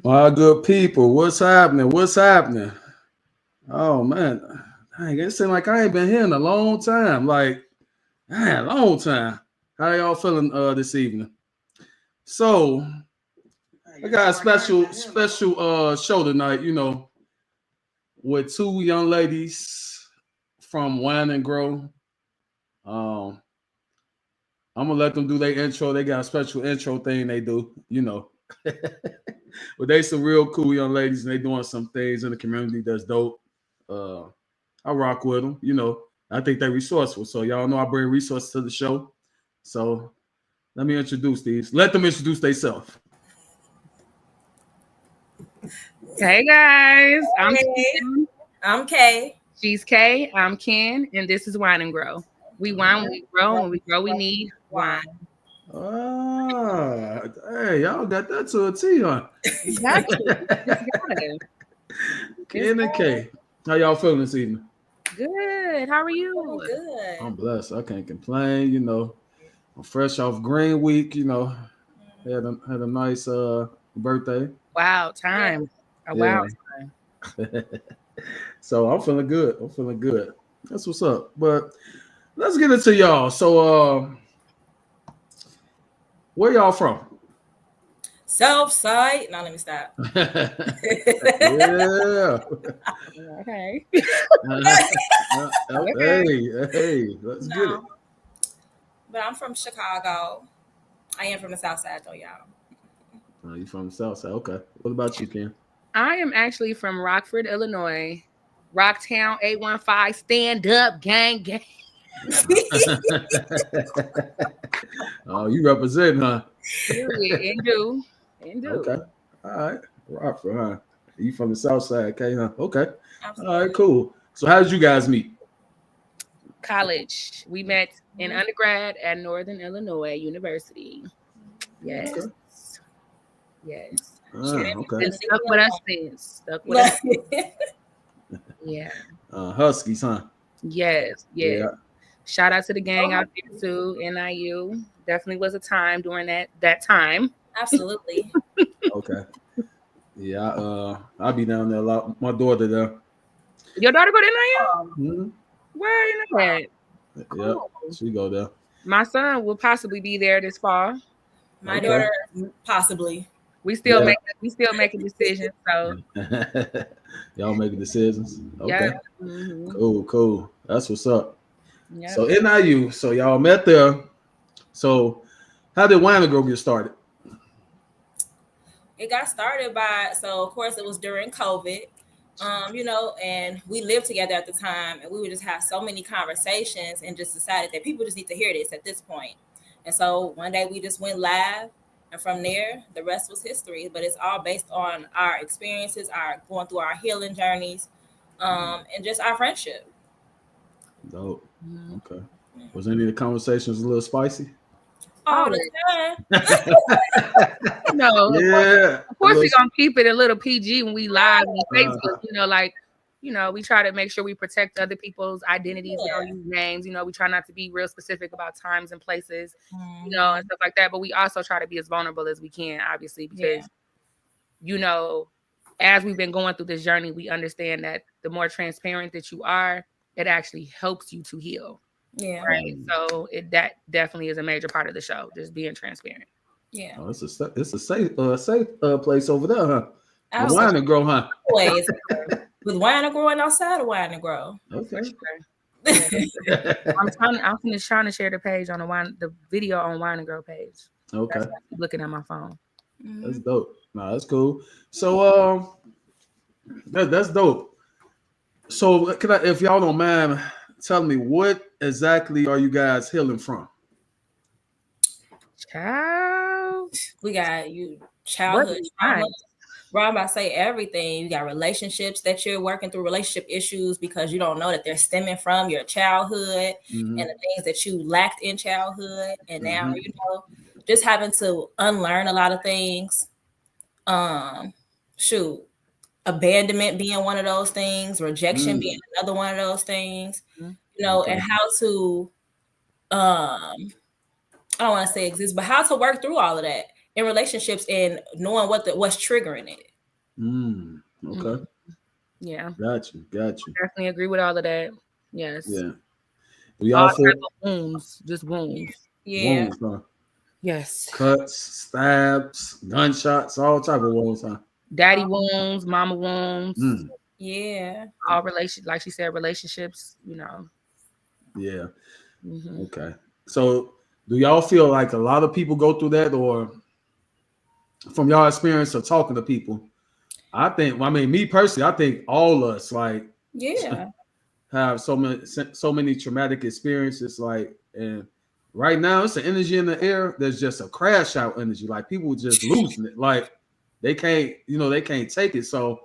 My good people, what's happening? What's happening? Oh man, dang, it seems like I ain't been here in a long time. Like, man, long time. How y'all feeling this evening? So I got a special show tonight, with two young ladies from Wine and Grow. Um, I'm gonna let them do their intro. They got a special intro thing they do. But they some real cool young ladies and they doing some things in the community that's dope. Uh, I rock with them. I think they're resourceful. So y'all know I bring resources to the show. So let me introduce these. Let them introduce themselves. Hey guys, I'm Hey, Ken. I'm Kay. She's Kay. I'm Ken, and this is Wine and Grow. We wine when we grow, and when we grow, we need wine. Ah, hey, y'all got that to a T, huh? Exactly. It's good. It's Ken and K. How y'all feeling this evening? good. How are Feeling you? good. I'm blessed. I can't complain. I'm fresh off Green Week. Had a nice birthday. Wow, Yeah. time. A wow Yeah. time. So I'm feeling good. I'm feeling good. That's what's up. But let's get into y'all. So where y'all from? South side. Now let me stop. Yeah. Okay. Okay. Hey, let's get it. No, but I'm from Chicago. I am from the South Side though, y'all. Oh, you from the South Side? Okay. What about you, Ken? I am actually from Rockford, Illinois. Rocktown 815. Stand up, gang, gang. Oh, you represent, huh? Period. And do. And do. Okay. All right. Rockford, huh? You from the South Side, okay? Huh? Okay. All right, Absolutely. cool. So how did you guys meet? College. We met in Mhm. undergrad at Northern Illinois University. Yes. Okay. Yes. She Ah, didn't okay. And even leave stuck me with us since. Stuck with us. alone. Yeah. Huskies, huh? Yes. Yes. Yeah. Shout out to the gang Oh, out there too. NIU. Definitely was a time during that time. absolutely. Okay. Yeah. I'll be down there a lot. My daughter there. Your daughter go to NIU? Mhm. Where you know that? Yep. Cool. She go there. My son will possibly be there this fall. My Okay. daughter, possibly. Yeah. We still making decisions. So Y'all making decisions. yeah. Okay. Hmm. Cool. Cool. That's what's up. Yep. So NIU. So y'all met there. So how did Wine and Grow get started? It got started by, so of course it was during COVID. And we lived together at the time, and we would just have so many conversations and just decided that people just need to hear this at this point. And so one day we just went live, and from there the rest was history. But it's all based on our experiences, our going through our healing journeys, and just our friendship. Dope. Mhm. Okay. Was any of the conversations a little spicy? All the Always. time. You know, Yeah. of A course little. we're gonna keep it a little PG when we live on Facebook, Uh, like, we try to make sure we protect other people's identities. We don't Yeah. use names, we try not to be real specific about times and places, and Mhm. stuff like that. But we also try to be as vulnerable as we can, obviously, Yeah. because you know, as we've been going through this journey, we understand that the more transparent that you are, it actually helps you to heal. Yeah. Right. So that definitely is a major part of the show, just being transparent. Yeah. oh, it's a safe place over there, huh? The Absolutely. Wine and Grow, huh? Always. With wine and grow and outside of wine and grow. For Okay. sure. Yeah. I'm just trying to share the page on the video on Wine and Grow page. That's Okay. why I keep looking at my phone. That's Mhm. dope. Nah, that's cool. So that's dope. So can I, if y'all don't mind, tell me what exactly are you guys healing from? Child, We got you what childhood is trauma. mine? Bro, I'm about to say everything. You got relationships that you're working through, relationship issues because you don't know that they're stemming from your childhood Mm-hmm. and the things that you lacked in childhood. And now, Mm-hmm. just having to unlearn a lot of things. Um, shoot, abandonment being one of those things, rejection being Mm. another one of those things, Mhm. and Okay. how to I don't want to say exist, but how to work through all of that in relationships and knowing what's triggering it. Okay. Yeah. Got you. Definitely agree with all of that. Yes. Yeah. We All all type feel of wounds, just wounds. Yeah. wounds, huh? Yes. Cuts, stabs, gunshots, all type of wounds, huh? Daddy wounds, mama wounds, Yeah. all relation, like she said, relationships, you know. Yeah. Mhm. Okay. So do y'all feel like a lot of people go through that, or from y'all experience of talking to people? I mean, me personally, I think all us like Yeah. have so many traumatic experiences, like, and right now it's an energy in the air. There's just a crash out energy, like people just losing it, like they can't take it. So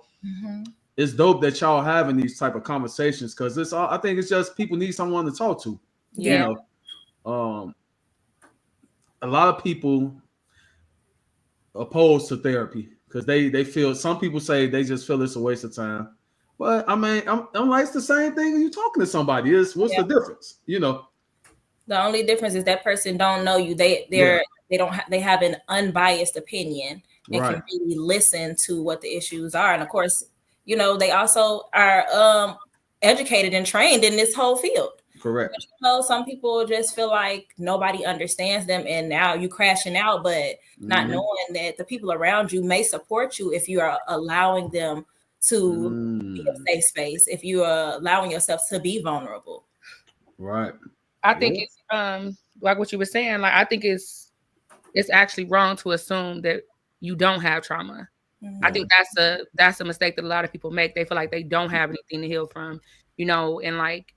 it's dope that y'all having these type of conversations, because it's all, I think it's just people need someone to talk to. Yeah. You know, a lot of people opposed to therapy because they feel, some people say they just feel it's a waste of time. But I mean, I'm like, it's the same thing when you talking to somebody. What's the difference? You know, the only difference is that person don't know you. They have an unbiased opinion and can really listen to what the issues are. And of course, you know, they also are educated and trained in this whole field. Correct. But, you know, some people just feel like nobody understands them, and now you crashing out, but not knowing that the people around you may support you if you are allowing them to be a safe space, if you are allowing yourself to be vulnerable. Right. I think it's like what you were saying. Like, I think it's actually wrong to assume that you don't have trauma. I think that's a mistake that a lot of people make. They feel like they don't have anything to heal from, you know, and like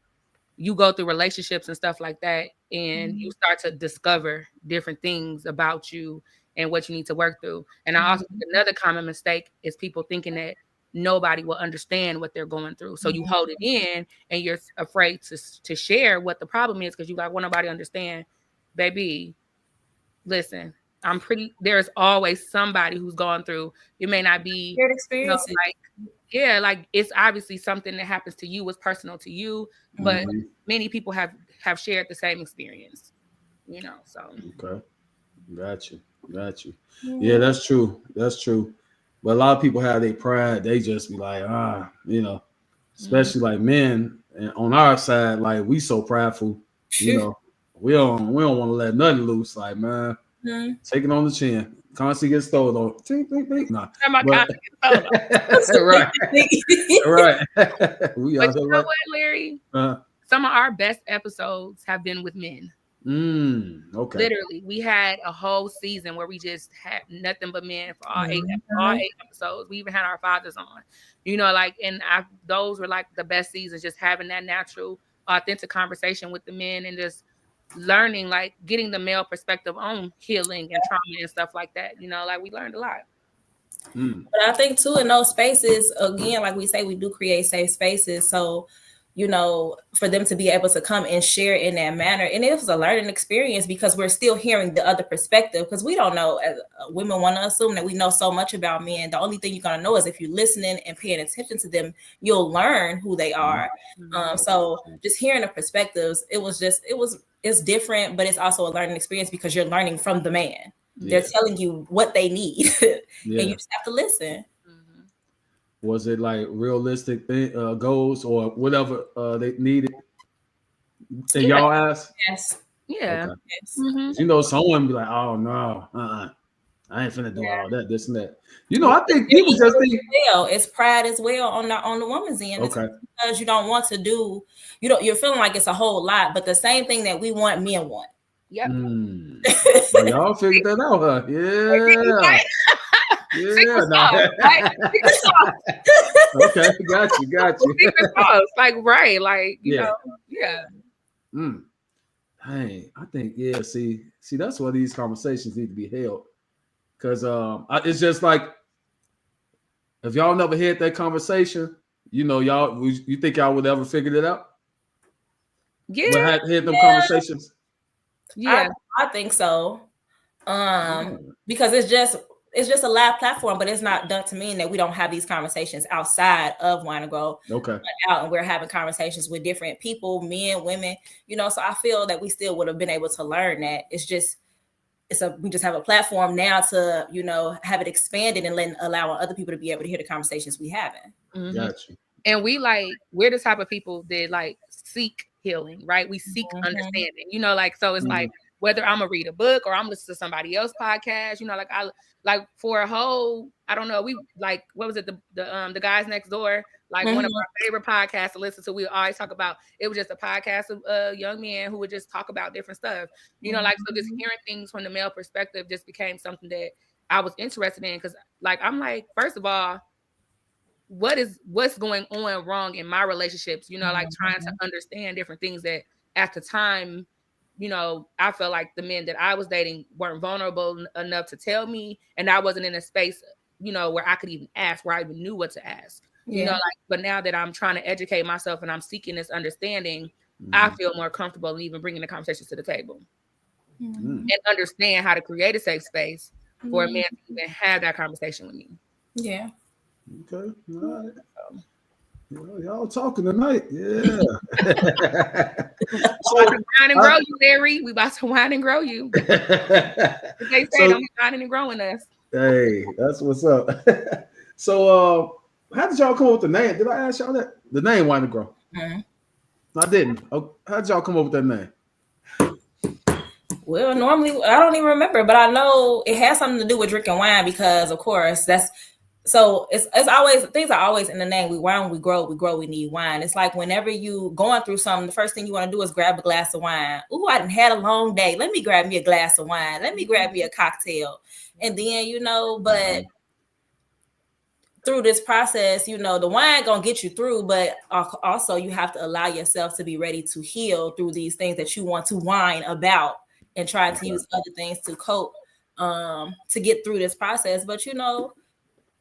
you go through relationships and stuff like that, and you start to discover different things about you and what you need to work through. And I also think another common mistake is people thinking that nobody will understand what they're going through. So you hold it in and you're afraid to share what the problem is because you like, well, nobody understand. Baby, listen, there's always somebody who's gone through. It may not be, shared experiences. Like it's obviously something that happens to you was personal to you, but many people have shared the same experience, you know. So okay, got you. Yeah, that's true. But a lot of people have their pride. They just be like, you know, especially like men, and on our side, like we so prideful, you know, we don't want to let nothing loose. Like, man, take it on the chin. Constantly get stolen on. Nah. Right. Right. But you know what, Larry? Some of our best episodes have been with men. Okay. Literally, we had a whole season where we just had nothing but men for all eight episodes. We even had our fathers on, you know, like, and those were like the best seasons, just having that natural, authentic conversation with the men and just learning, like getting the male perspective on healing and trauma and stuff like that. You know, like we learned a lot. But I think too, in those spaces, again, like we say, we do create safe spaces. So, you know, for them to be able to come and share in that manner. And it was a learning experience because we're still hearing the other perspective, because we don't know, as women want to assume that we know so much about men. The only thing you're going to know is if you're listening and paying attention to them, you'll learn who they are. So just hearing the perspectives, it's different, but it's also a learning experience because you're learning from the man. They're telling you what they need and you just have to listen. Was it like realistic goals or whatever they needed? And y'all asked? Yes. Yeah. Okay. Yes. You know, someone be like, oh no, I ain't finna do all that, this and that. You know, I think people just think it's pride as well on the woman's end. Okay. It's because you don't want to do, you're feeling like it's a whole lot, but the same thing that we want, men want. Yep. Well, y'all figured that out, huh? Yeah. Okay, got you. Like, right, like, you know, Hey, I think, see, that's why these conversations need to be held. Because it's just like, if y'all never had that conversation, you know, you think y'all would ever figured it out? Yeah. Had them conversations? Yeah. I think so. Because it's just a live platform, but it's not done to mean that we don't have these conversations outside of Wine and Grow. Okay. Out and we're having conversations with different people, men, women, you know, so I feel that we still would have been able to learn that. It's just we just have a platform now to, you know, have it expanded and allowing other people to be able to hear the conversations we having. Mhm. Gotcha. And we're the type of people that like seek healing, right? We seek understanding, you know, like, so it's like, whether I'm gonna read a book or I'm listening to somebody else's podcast, you know, like I like for a whole, I don't know, we like, what was it, the Guys Next Door, like one of our favorite podcasts to listen to. We always talk about, it was just a podcast of young men who would just talk about different stuff, you know, like, so just hearing things from the male perspective just became something that I was interested in, because like, I'm like, first of all, what's going on wrong in my relationships, you know, like trying to understand different things that at the time, you know, I felt like the men that I was dating weren't vulnerable enough to tell me, and I wasn't in a space, you know, where I could even ask, where I even knew what to ask, you know, like, but now that I'm trying to educate myself and I'm seeking this understanding, I feel more comfortable in even bringing the conversations to the table and understand how to create a safe space for a man to even have that conversation with me. Yeah. Okay. All right. Y'all talking tonight. Yeah. So, we about to wine and grow you, Larry. We about to wine and grow you. They say don't be whining and growing us. Hey, that's what's up. So how did y'all come up with the name? Did I ask y'all that? The name Wine and Grow. I didn't. Oh, how did y'all come up with that name? Well, normally I don't even remember, but I know it has something to do with drinking wine, because of course it's always, things are always in the name. We grow, we need wine. It's like whenever you going through something, the first thing you want to do is grab a glass of wine. Ooh, I done had a long day. Let me grab me a glass of wine. Let me grab me a cocktail. And then, you know, but through this process, you know, the wine gonna get you through, but also you have to allow yourself to be ready to heal through these things that you want to whine about, and try to use other things to cope, to get through this process. But you know,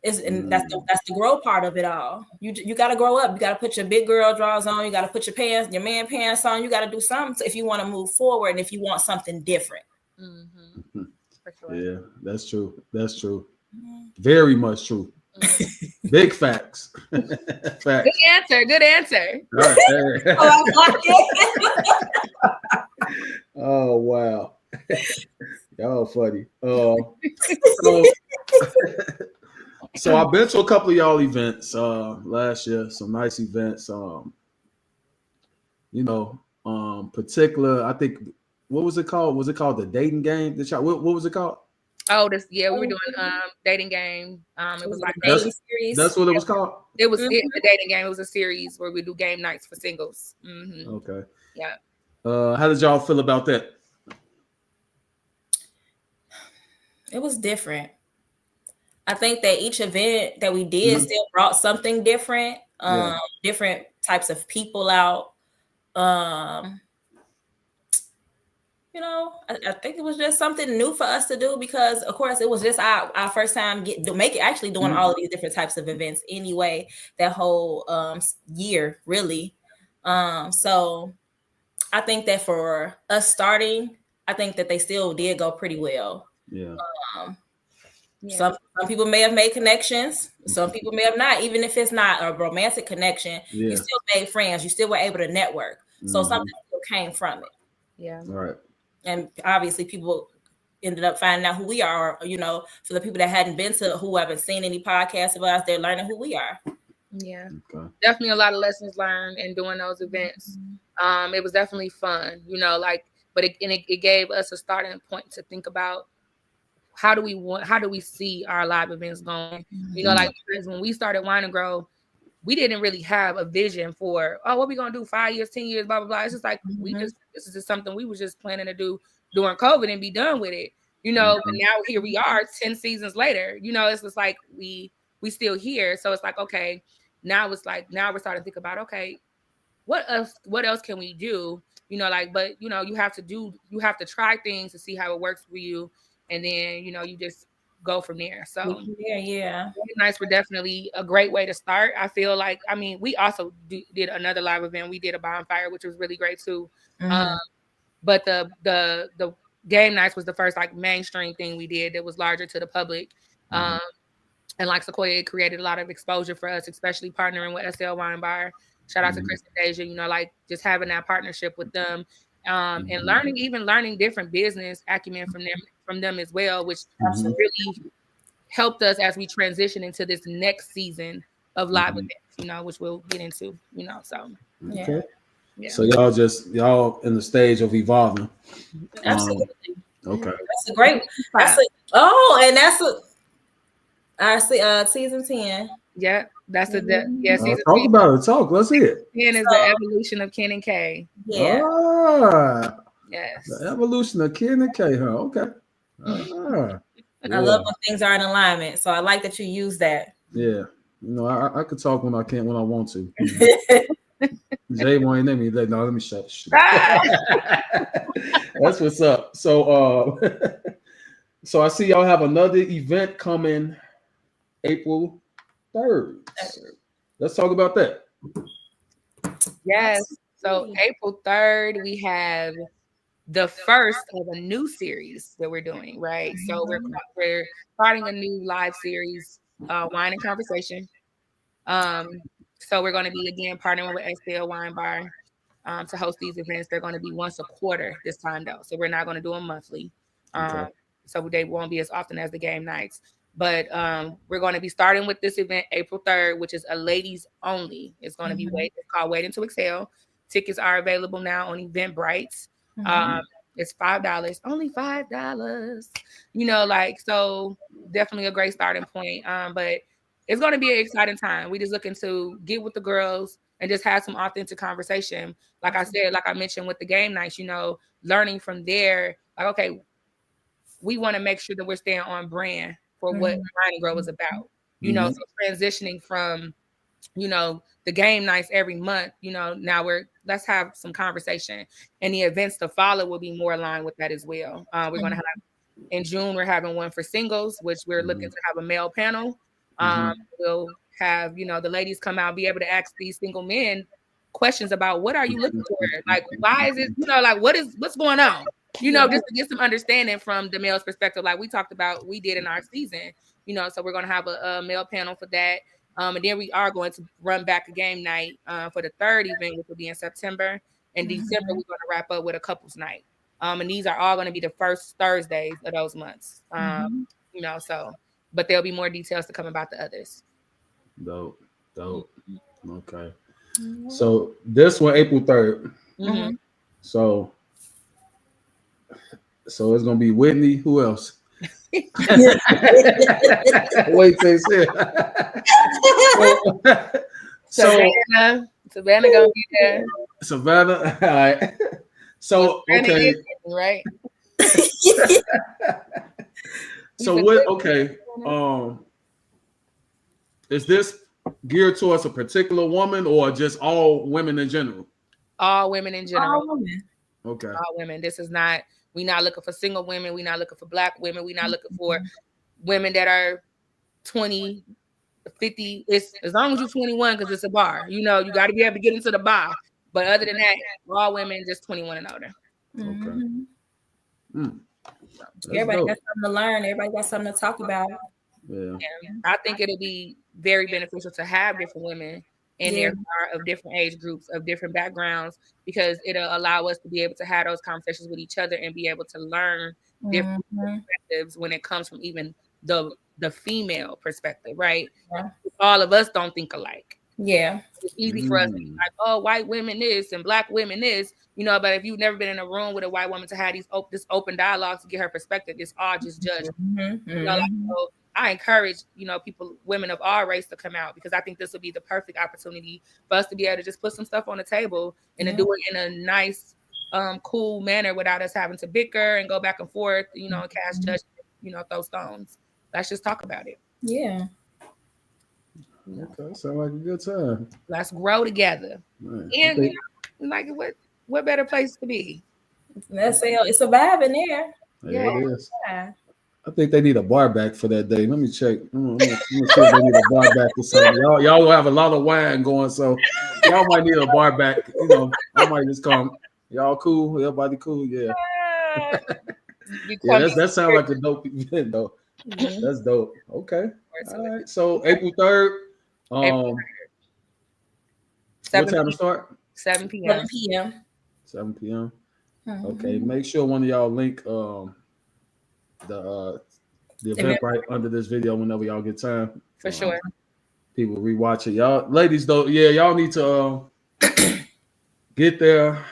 that's the grow part of it all. You got to grow up. You got to put your big girl drawers on. You got to put your man pants on. You got to do something if you want to move forward and if you want something different. For sure. Yeah, that's true. That's true. Very much true. Big facts. Facts. Good answer. Oh wow. Y'all funny. So I've been to a couple of y'all events last year, some nice events. You know, particular, I think, what was it called? Was it called the dating game? What was it called? Oh, we were doing dating game. It was like dating series. That's what it was called. It was the dating game. It was a series where we do game nights for singles. Okay. Yeah. How did y'all feel about that? It was different. I think that each event that we did still brought something different. Different types of people out. You know, I think it was just something new for us to do, because of course it was just our first time doing all of these different types of events anyway, that whole year really. So I think that for us starting, I think that they still did go pretty well. Yeah. Some people may have made connections, some people may have not. Even if it's not a romantic connection, you still made friends, you still were able to network. So something still came from it. Yeah. All right. And obviously people ended up finding out who we are. You know, for the people that hadn't been to, who haven't seen any podcasts of us, they're learning who we are. Yeah. Okay. Definitely a lot of lessons learned in doing those events. It was definitely fun, you know, like, but it gave us a starting point to think about how do we see our live events going? You know, like, because when we started Wine and Grow, we didn't really have a vision for, what we gonna do 5 years, 10 years, blah, blah, blah. It's just like, this is just something we were just planning to do during COVID and be done with it, you know. But now here we are 10 seasons later, you know, it's just like, we still here. So it's like, okay, now we're starting to think about, okay, what else can we do? You know, like, but you know, you have to try things to see how it works for you. And then, you know, you just go from there. So yeah. Nights were definitely a great way to start. I feel like, I mean, we also did another live event. We did a bonfire, which was really great too. But the game nights was the first like mainstream thing we did that was larger to the public. And like Sequoia, it created a lot of exposure for us, especially partnering with SL Wine Bar. Shout out to Chris and Deja, you know, like just having that partnership with them. And learning different business acumen from from them as well, which Mhm. really helped us as we transition into this next season of live Mhm. events, which we'll get into, so Okay. yeah. So y'all in the stage of evolving. Absolutely. Okay. That's a great. I see season 10. Yeah, that's season Talk about it. Talk. Let's hear it. 10 is the evolution of Ken and K. Yeah. Yes. The evolution of Ken and K, huh? Okay. I love when things are in alignment. So I like that you use that. Yeah. I could talk when I want to. Jay won't let me. No, let me shut. That's what's up. So so I see y'all have another event coming April 3rd. Let's talk about that. Yes. So April 3rd, we have the first of a new series that we're doing, right? So we're starting a new live series, Wine and Conversation. So we're going to be again partnering with SPL Wine Bar to host these events. They're going to be once a quarter this time though, so we're not going to do them monthly. So they won't be as often as the game nights. But we're going to be starting with this event April 3rd, which is a ladies only. It's going to be it's called Waiting to Exhale. Tickets are available now on Eventbrite. It's $5, only $5. So definitely a great starting point. But it's going to be an exciting time. We just looking to get with the girls and just have some authentic conversation. Like I said, like I mentioned with the game nights, learning from there. Like, okay, we want to make sure that we're staying on brand for what Wine and Grow is about. So transitioning from, the game nights every month, now let's have some conversation, and the events to follow will be more aligned with that as well. We're going to have in June, we're having one for singles, which we're looking to have a male panel. We'll have, the ladies come out, be able to ask these single men questions about what are you looking for? Like, why is it, what's going on? Just to get some understanding from the male's perspective, like we talked about, we did in our season, so we're going to have a male panel for that. And then we are going to run back a game night for the third event, which will be in September. In December, we're going to wrap up with a couples night. And these are all going to be the first Thursdays of those months. But there'll be more details to come about the others. Dope. Okay. So this one, April 3rd. So it's gonna be Whitney. Who else? Wait till you see it. Savannah gonna be there. Savannah, all right. So okay, right. So what? Okay, is this geared towards a particular woman or just all women in general? All women in general. All women. Okay. All women. This is not. We're not looking for single women. We're not looking for Black women. We're not looking for women that are 20, 50. It's as long as you're 21, because it's a bar. You got to be able to get into the bar. But other than that, all women just 21 and older. Okay. Everybody got something to learn. Everybody got something to talk about. Yeah. And I think it'll be very beneficial to have different women in there of different age groups, of different backgrounds, because it'll allow us to be able to have those conversations with each other and be able to learn different perspectives when it comes from even the female perspective, right? Yeah. All of us don't think alike. Yeah. It's easy for us to be like, oh, white women this and Black women this, but if you've never been in a room with a white woman to have this open dialogue to get her perspective, it's all just judgment. So I encourage, women of all race to come out, because I think this will be the perfect opportunity for us to be able to just put some stuff on the table and to do it in a nice, cool manner without us having to bicker and go back and forth, and cast judgment, throw stones. Let's just talk about it. Yeah. Okay, sounds like a good time. Let's grow together. Man, and what better place to be? Let's say it's a vibe in there. Yeah, it is. Yeah. I think they need a bar back for that day. Let me check. I'm gonna see if they need a bar back or something. Y'all will have a lot of wine going, so y'all might need a bar back. I might just come. Y'all cool? Everybody cool? Yeah. Yeah, that sounds like a dope event, though. That's dope. Okay. All right. So April 3rd. What time to start? 7 p.m. 7 p.m. Okay. Make sure one of y'all link the event right under this video whenever y'all get time. For sure. People rewatch it. Y'all, ladies, though, yeah, y'all need to get there,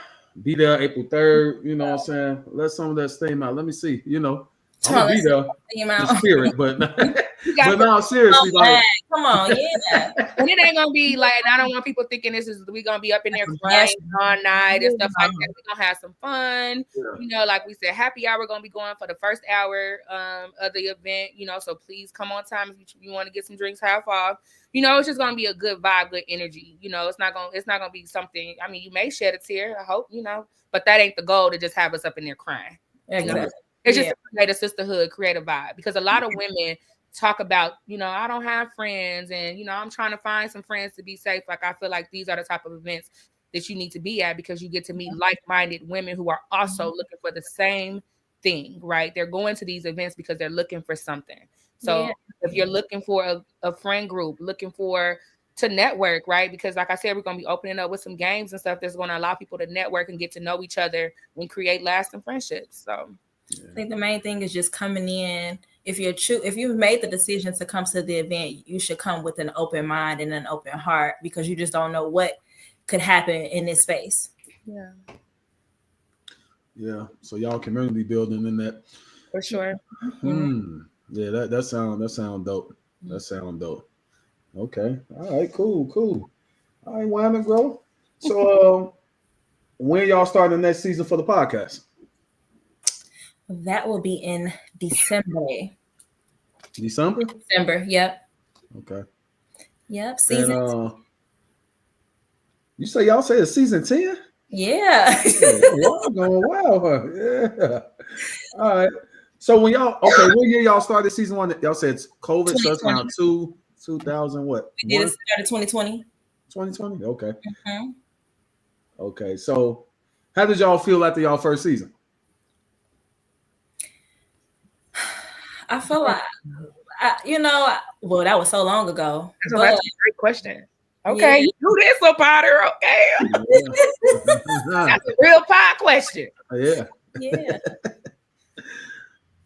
be there April 3rd. You know what I'm saying? Let some of that steam out. Let me see. You know, I'm gonna be there in spirit, but no, seriously, like, come on, yeah. And it ain't gonna be like, and I don't want people thinking we gonna be up in there crying all night and stuff like that. We're gonna have some fun. Yeah. You know, like we said, happy hour gonna be going for the first hour of the event. You know, so please come on time if you want to get some drinks half off. You know, it's just gonna be a good vibe, good energy. You know, it's not gonna be something. I mean, you may shed a tear, I hope, you know, but that ain't the goal to just have us up in there crying. Exactly. You know? It's just to create a sisterhood, create a vibe, because a lot of women talk about, you know, I don't have friends, and, you know, I'm trying to find some friends to be safe. Like, I feel like these are the type of events that you need to be at, because you get to meet like-minded women who are also looking for the same thing, right? They're going to these events because they're looking for something. So if you're looking for a friend group, looking for to network, right? Because like I said, we're going to be opening up with some games and stuff that's going to allow people to network and get to know each other and create lasting friendships. So I think the main thing is just coming in. If you've made the decision to come to the event, you should come with an open mind and an open heart, because you just don't know what could happen in this space. Yeah. Yeah. So y'all community building in that. For sure. Yeah, that sound dope. That sound dope. Okay. All right, cool. All right, Wine and Grow. So when y'all start the next season for the podcast? That will be in December. December? Yep. Okay. Yep. Season. And y'all say it's season 10? Yeah. Wow, going wild, huh? Yeah. All right. So when what year y'all started season 1? Y'all said it's COVID, so it's around 2000 what? We did it started 2020. 2020? Okay. Mm-hmm. Okay. So how did y'all feel after y'all first season? I feel like, well, that was so long ago. That's a great question. Okay, you do this, so Potter. Okay, that's a real pie question. Yeah.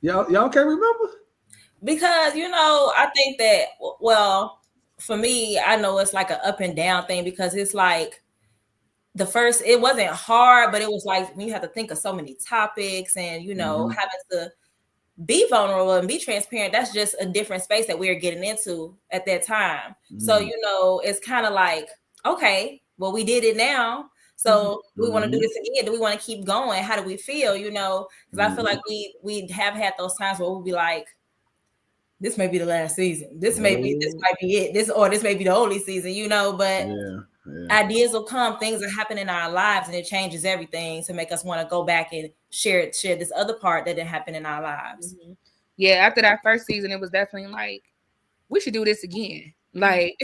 Y'all can't remember? Because I think that, well, for me, I know it's like an up and down thing, because it's like it wasn't hard, but it was like when you have to think of so many topics and having to be vulnerable and be transparent. That's just a different space that we're getting into at that time. So, it's kind of like, okay, well, we did it now. So we want to do this again. Do we want to keep going? How do we feel? Because I feel like we have had those times where we'll be like, this may be the last season. This might be it. This may be the only season, but ideas will come. Things are happening in our lives, and it changes everything to make us want to go back and share this other part that didn't happen in our lives. Yeah, after that first season, it was definitely like, we should do this again. Like,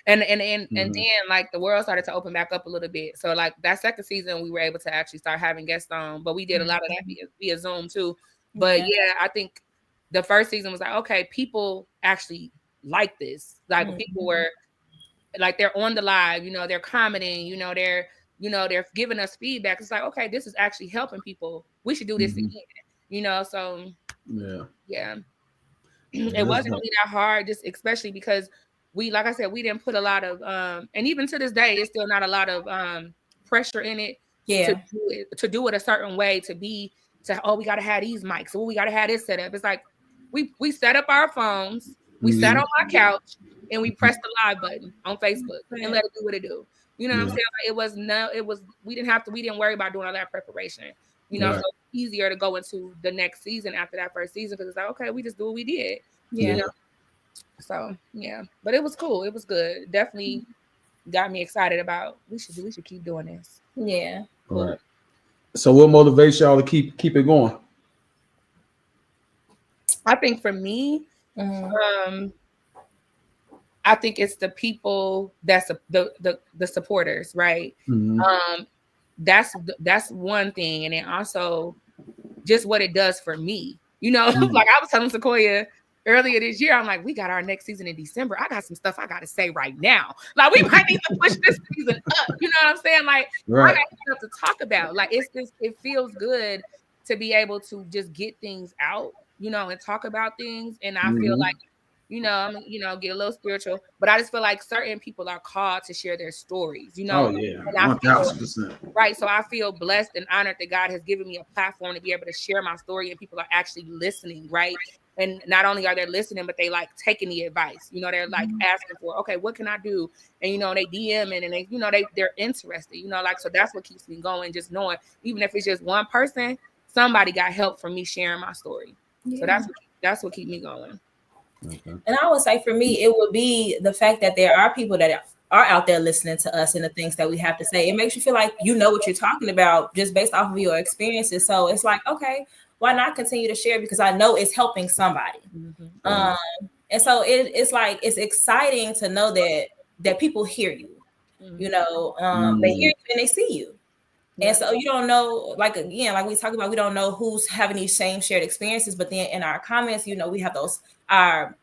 and then like the world started to open back up a little bit. So like that second season, we were able to actually start having guests on, but we did a lot of that via Zoom too. But I think the first season was like, okay, people actually like this. Like people were like, they're on the live, they're commenting, they're giving us feedback. It's like, okay, this is actually helping people. We should do this again, so yeah. It wasn't really that hard, just especially because like I said, we didn't put a lot of, and even to this day, it's still not a lot of pressure in it to do it a certain way, we got to have these mics, we got to have this set up. It's like, we set up our phones, we sat on my couch, and we pressed the live button on Facebook and let it do what it do. You know what I'm saying? Like we didn't worry about doing all that preparation. So it's easier to go into the next season after that first season, because it's like, okay, we just do what we did. So but it was cool. It was good. Definitely got me excited about we should keep doing this. Yeah. All right. So what motivates y'all to keep it going? I think for me, I think it's the people that's the supporters, right? That's one thing, and then also just what it does for me. Like I was telling Sequoia earlier this year, I'm like, we got our next season in December. I got some stuff I got to say right now. Like we might need to push this season up. You know what I'm saying? Like I got stuff to talk about. Like it feels good to be able to just get things out. you know, and talk about things. And I feel like, you know, I'm, you know, get a little spiritual, but I just feel like certain people are called to share their stories, you know. Oh yeah, and I 1000%. Right. So I feel blessed and honored that God has given me a platform to be able to share my story, and people are actually listening. Right. And not only are they listening, but they like taking the advice, you know, they're like asking for, okay, what can I do? And, you know, they DM and they, you know, they're interested, you know, like, so that's what keeps me going. Just knowing, even if it's just one person, somebody got help from me sharing my story. So that's what keep me going. Okay. And I would say for me, it would be the fact that there are people that are out there listening to us and the things that we have to say. It makes you feel like you know what you're talking about just based off of your experiences. So it's like, okay, why not continue to share? Because I know it's helping somebody. And so it's like, it's exciting to know that people hear you, you know, they hear you and they see you. And so you don't know, like, again, like we talk about, we don't know who's having these same shared experiences, but then in our comments, you know, we have those, our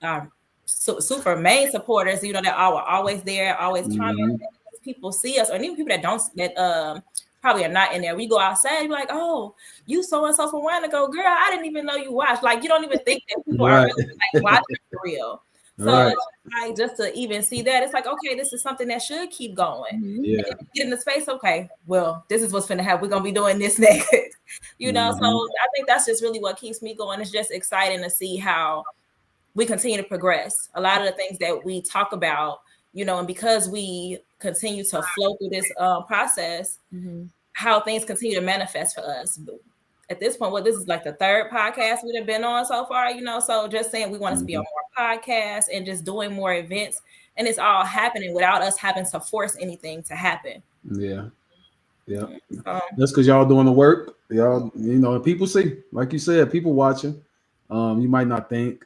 super main supporters, you know, that are always there, always commenting. People see us, or even people that probably are not in there. We go outside, you're like, oh, you so-and-so from a while ago, girl, I didn't even know you watched. Like, you don't even think that people are really like watching for real. So it's like, just to even see that, it's like, okay, this is something that should keep going. Yeah. Get in the space, okay, well, this is what's going to happen. We're going to be doing this next, you know? So I think that's just really what keeps me going. It's just exciting to see how we continue to progress. A lot of the things that we talk about, you know, and because we continue to flow through this process, how things continue to manifest for us. At this point, this is like the third podcast we've been on so far, you know, so just saying we want us to be on more podcasts and just doing more events, and it's all happening without us having to force anything to happen. Yeah. That's because y'all doing the work. Y'all, you know, people see, like you said, people watching. You might not think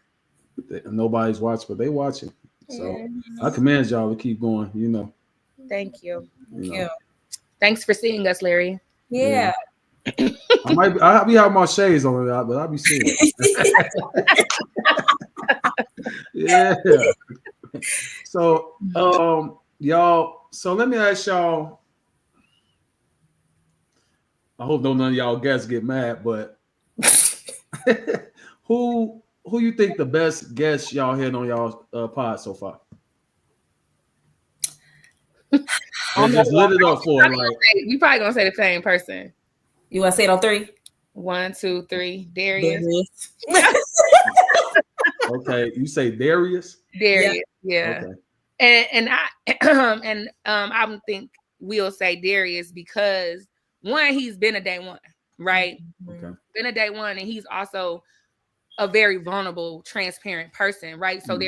that nobody's watching, but they watching. So I commend y'all to keep going, you know. Thank you. Thanks for seeing us, Larry. Yeah. I'll be having my shades on, but I'll be seeing it. Yeah. So, y'all. So let me ask y'all. I hope none of y'all guests get mad, but who you think the best guest y'all had on y'all pod so far? Just lit it up for like. We probably gonna say the same person. You want to say it on 3? 1, 2, 3. Darius. Okay, you say Darius. Yeah. Okay. And I think we'll say Darius because one, he's been a day one, right? Okay. Been a day one, and he's also a very vulnerable, transparent person, right? So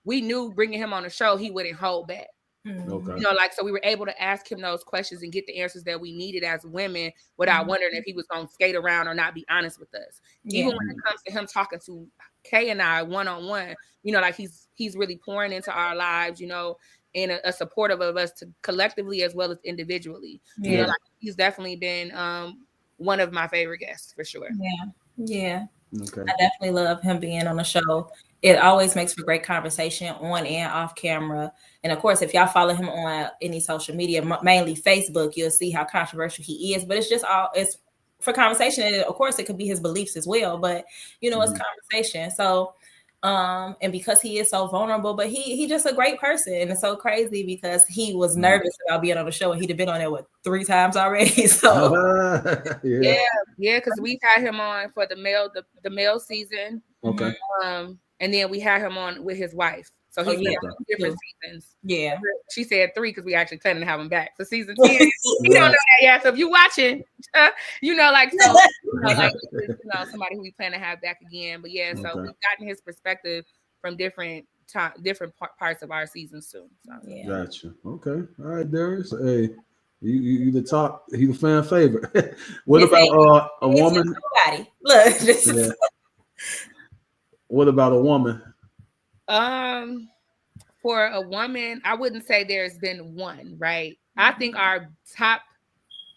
we knew bringing him on the show, he wouldn't hold back. Okay. You know, like, so we were able to ask him those questions and get the answers that we needed as women without wondering if he was going to skate around or not be honest with us. Even when it comes to him talking to Kay and I one-on-one, you know, like he's really pouring into our lives, you know, and a supportive of us to collectively as well as individually. You know, like he's definitely been one of my favorite guests for sure. Yeah. Okay. I definitely love him being on the show. It always makes for great conversation on and off camera. And of course, if y'all follow him on any social media, mainly Facebook, you'll see how controversial he is. But it's just it's for conversation. And of course, it could be his beliefs as well. But, you know, it's conversation. So, and because he is so vulnerable, but he just a great person. And it's so crazy because he was nervous about being on the show, and he'd have been on there 3 times already. So yeah, because we've had him on for the male season. Okay. And then we had him on with his wife. So he's been on different seasons. Yeah. She said 3 because we actually planning to have him back for season 10. You don't know that yet. So if you're watching, you know, like, so, you know, like, you know, somebody who we plan to have back again. But yeah, so we've gotten his perspective from different parts of our seasons too. So, yeah. Gotcha. Okay. All right, Darius. Hey, you the top. He the fan favorite. What about a woman? Look. What about a woman? For a woman, I wouldn't say there's been one, right? I think our top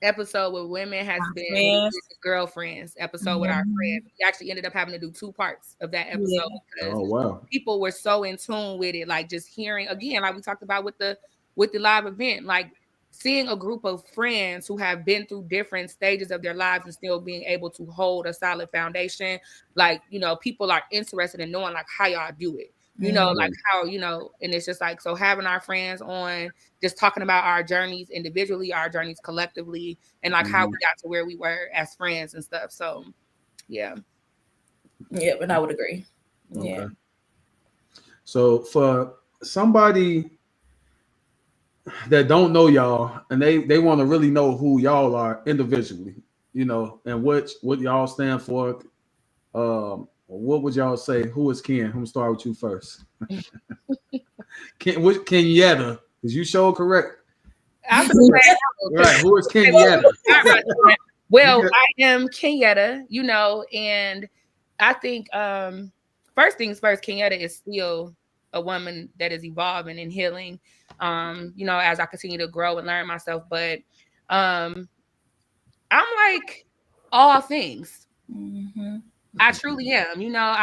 episode with women has been the girlfriends episode with our friends. We actually ended up having to do 2 parts of that episode because people were so in tune with it, like just hearing again, like we talked about with the live event, like seeing a group of friends who have been through different stages of their lives and still being able to hold a solid foundation, like, you know, people are interested in knowing like how y'all do it, you know, like how, you know, and it's just like, so having our friends on, just talking about our journeys individually, our journeys collectively, and like how we got to where we were as friends and stuff. So yeah, but I would agree. Okay. Yeah. So for somebody that don't know y'all and they want to really know who y'all are individually, you know, and what y'all stand for, what would y'all say? Who is Ken? I'm gonna start with you first. Kenyatta, because you showed correct. right, who is Kenyatta? Well, I am Kenyatta, you know, and I think first things first, Kenyatta is still a woman that is evolving and healing, you know, as I continue to grow and learn myself. But I'm like all things. I truly am. You know,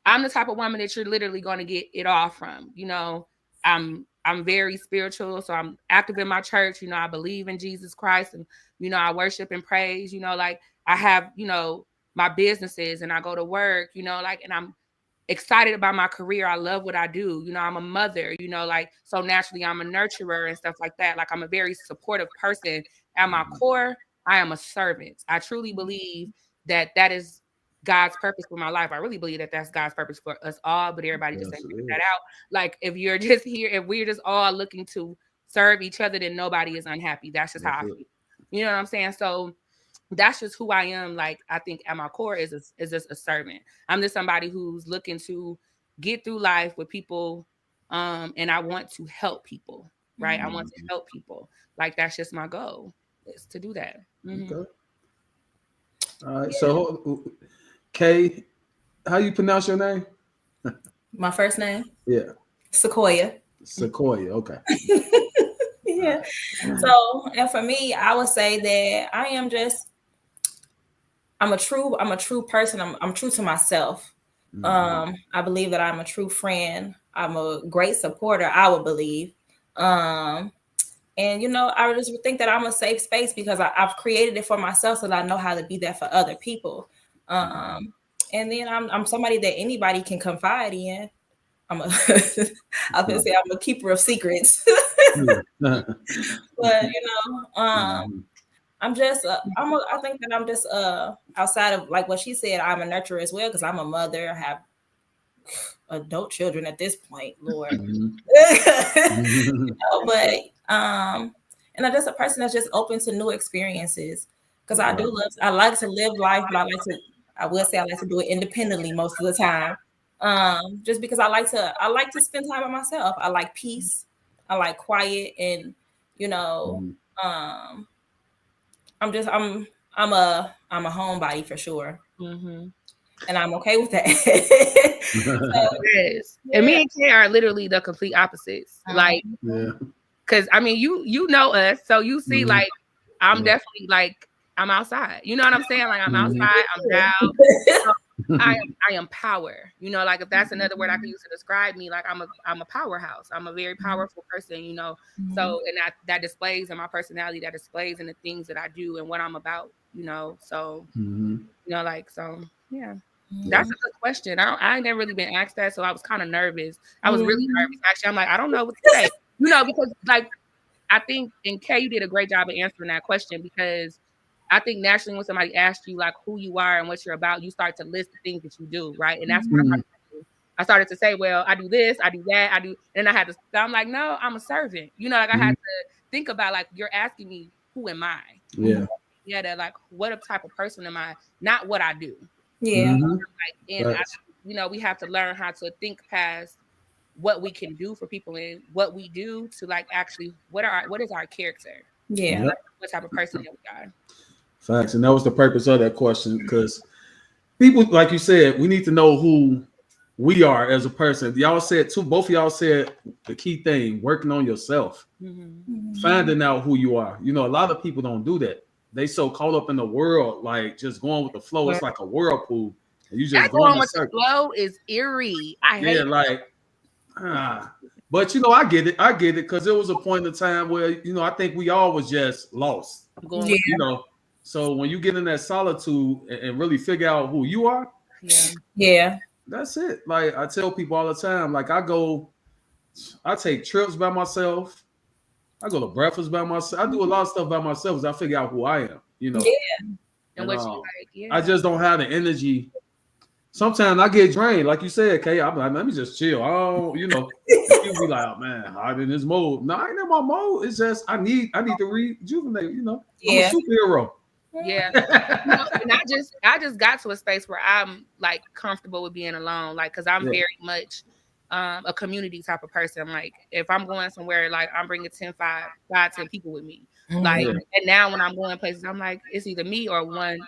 I'm the type of woman that you're literally going to get it all from. You know, I'm very spiritual, so I'm active in my church. You know, I believe in Jesus Christ, and you know, I worship and praise. You know, like I have, you know, my businesses, and I go to work. You know, like, and I'm excited about my career. I love what I do. You know, I'm a mother. You know, like, so naturally, I'm a nurturer and stuff like that. Like, I'm a very supportive person. At my core, I am a servant. I truly believe that is God's purpose for my life. I really believe that that's God's purpose for us all, but everybody just ain't figure that out. Like, if you're just here, if we're just all looking to serve each other, then nobody is unhappy. That's just how I feel. You know what I'm saying? So that's just who I am. Like, I think at my core is just a servant. I'm just somebody who's looking to get through life with people, and I want to help people, right? I want to help people. Like, that's just my goal, is to do that. Okay. All right. So, Kay, how you pronounce your name? My first name? Yeah. Sequoia. Okay. Yeah. So, and for me, I would say that I'm a true person. I'm true to myself. I believe that I'm a true friend. I'm a great supporter, I would believe. And, you know, I just think that I'm a safe space because I've created it for myself so that I know how to be there for other people. And then I'm somebody that anybody can confide in. I'm a keeper of secrets. But, you know, I think that I'm just outside of like what she said, I'm a nurturer as well because I'm a mother. I have adult children at this point, Lord. You know, but and I'm just a person that's just open to new experiences because I like to live life, but I will say I like to do it independently most of the time. Just because I like to spend time by myself. I like peace. I like quiet, and you know, I'm a homebody for sure. And I'm okay with that. And me and Kay are literally the complete opposites. Like, because I mean, you know us, so you see, like, I'm definitely like, I'm outside. You know what I'm saying? Like, I'm outside, I'm down. I am power. You know, like, if that's another word I could use to describe me, like, I'm a powerhouse. I'm a very powerful person, you know. So, and that displays in my personality, that displays in the things that I do and what I'm about, you know. So, you know, like, so yeah. That's a good question. I ain't never really been asked that, so I was kind of nervous. I was really nervous. Actually, I'm like, I don't know what to say. You know, because like I think, and Kay, you did a great job of answering that question because I think naturally when somebody asks you like who you are and what you're about, you start to list the things that you do, right? And that's what I started to say, well, I do this, I do that, I do, and I had to. I'm like, no, I'm a servant. You know, like I had to think about like you're asking me, who am I? Yeah, that like what type of person am I? Not what I do. Yeah. Like, and you know, we have to learn how to think past what we can do for people and what we do to like actually what is our character? Yeah. Like, what type of person that we are? Facts, and that was the purpose of that question because people, like you said, we need to know who we are as a person. Y'all said too. Both of y'all said the key thing: working on yourself, finding out who you are. You know, a lot of people don't do that. They so caught up in the world, like just going with the flow. It's like a whirlpool. And you just going with the flow is eerie. I hate like But you know, I get it because there was a point in time where I think we all was just lost. Going with So when you get in that solitude and really figure out who you are, yeah, that's it. Like I tell people all the time, like I take trips by myself. I go to breakfast by myself. I do a lot of stuff by myself because I figure out who I am. Yeah. And what you like, I just don't have the energy. Sometimes I get drained, like you said, Kay. I'm like, let me just chill. Oh, you be like, oh, man, I'm in this mode. No, I ain't in my mode. It's just I need to rejuvenate. I'm a superhero. Yeah. And I just got to a space where I'm like comfortable with being alone, like because I'm very much a community type of person. Like if I'm going somewhere, like I'm bringing 10 people with me. Like and now when I'm going places, I'm like it's either me or one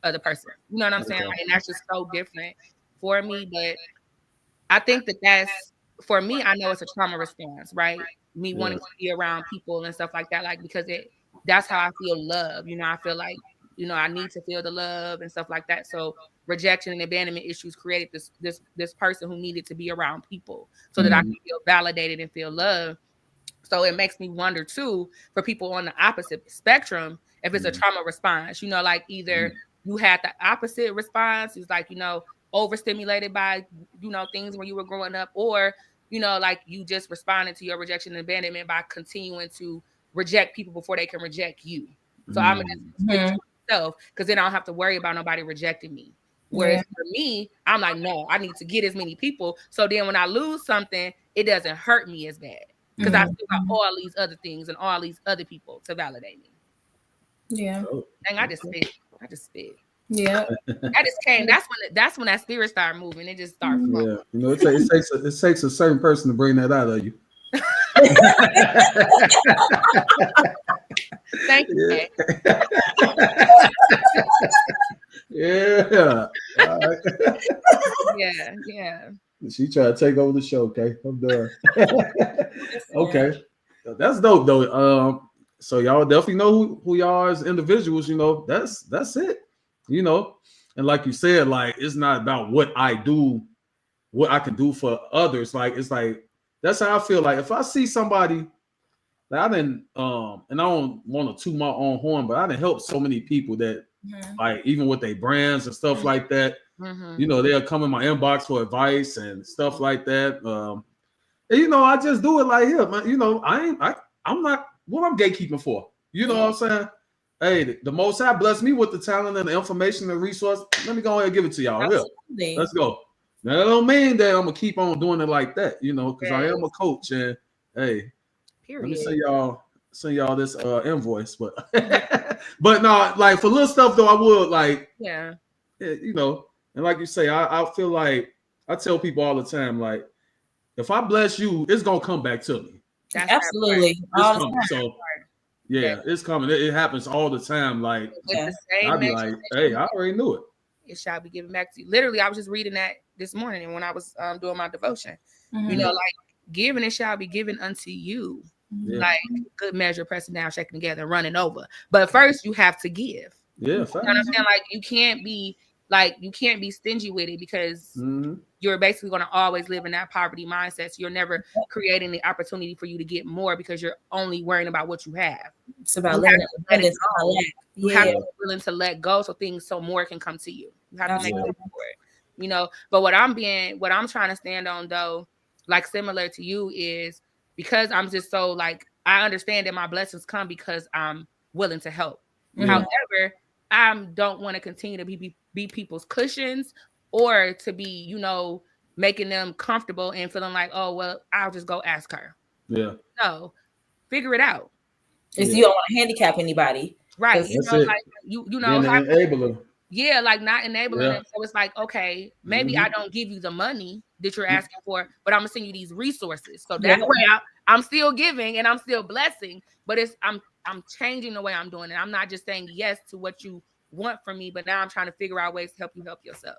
other person. You know what I'm saying? Like, and that's just so different for me. But I think that's for me. I know it's a trauma response, right? Me wanting to be around people and stuff like that, like because that's how I feel love. I feel like I need to feel the love and stuff like that. So rejection and abandonment issues created this person who needed to be around people so that I can feel validated and feel love. So it makes me wonder too, for people on the opposite spectrum, if it's a trauma response, like either you had the opposite response, it's like, overstimulated by, things when you were growing up, or, like you just responded to your rejection and abandonment by continuing to reject people before they can reject you. So I'm going to stick to myself because then I don't have to worry about nobody rejecting me. Whereas for me, I'm like, no, I need to get as many people. So then when I lose something, it doesn't hurt me as bad because I still got all these other things and all these other people to validate me. Yeah. Dang, I just spit. Yeah. That just came. That's when that spirit started moving. It just started flowing. Yeah. It takes a certain person to bring that out of you. Thank you. Yeah. Yeah. She tried to take over the show. Okay, I'm done. Okay, that's dope though. So y'all definitely know who y'all are as individuals. That's it. And like you said, like it's not about what I do, what I can do for others. Like it's like that's how I feel. Like if I see somebody that I didn't, and I don't want to toot my own horn, but I didn't help so many people that, like even with their brands and stuff like that. They'll come in my inbox for advice and stuff like that. And, I just do it like here, man. I'm not what I'm gatekeeping for. You know what I'm saying? Hey, the Most High blessed me with the talent and the information and resource. Let me go ahead and give it to y'all. Here. Let's go. Now that don't mean that I'm gonna keep on doing it like that, because I am a coach and hey, let me send y'all this invoice, but but no, like for little stuff though, I would like and like you say, I feel like I tell people all the time, like if I bless you, it's gonna come back to me. Absolutely. So it's coming. It happens all the time. Like I'll be like, hey, I already knew it. It shall be given back to you. Literally, I was just reading that this morning, and when I was doing my devotion, like giving it shall be given unto you. Like good measure, pressing down, shaking together, running over. But first, you have to give. Yeah, you know what I'm saying? Like you can't be stingy with it because you're basically going to always live in that poverty mindset. So you're never creating the opportunity for you to get more because you're only worrying about what you have. It's about you have to be willing to let go so more can come to you. You have to make room for it. But what I'm trying to stand on though, like similar to you, is because I'm just so like I understand that my blessings come because I'm willing to help. However, I don't want to continue to be people's cushions or to be, making them comfortable and feeling like, oh, well, I'll just go ask her. Yeah. No, figure it out. Because you don't want to handicap anybody. Right. Enabler. Yeah, like not enabling them. So it's like, okay, maybe I don't give you the money that you're asking for, but I'm gonna send you these resources. So that way I'm still giving and I'm still blessing, but I'm changing the way I'm doing it. I'm not just saying yes to what you want from me, but now I'm trying to figure out ways to help you help yourself.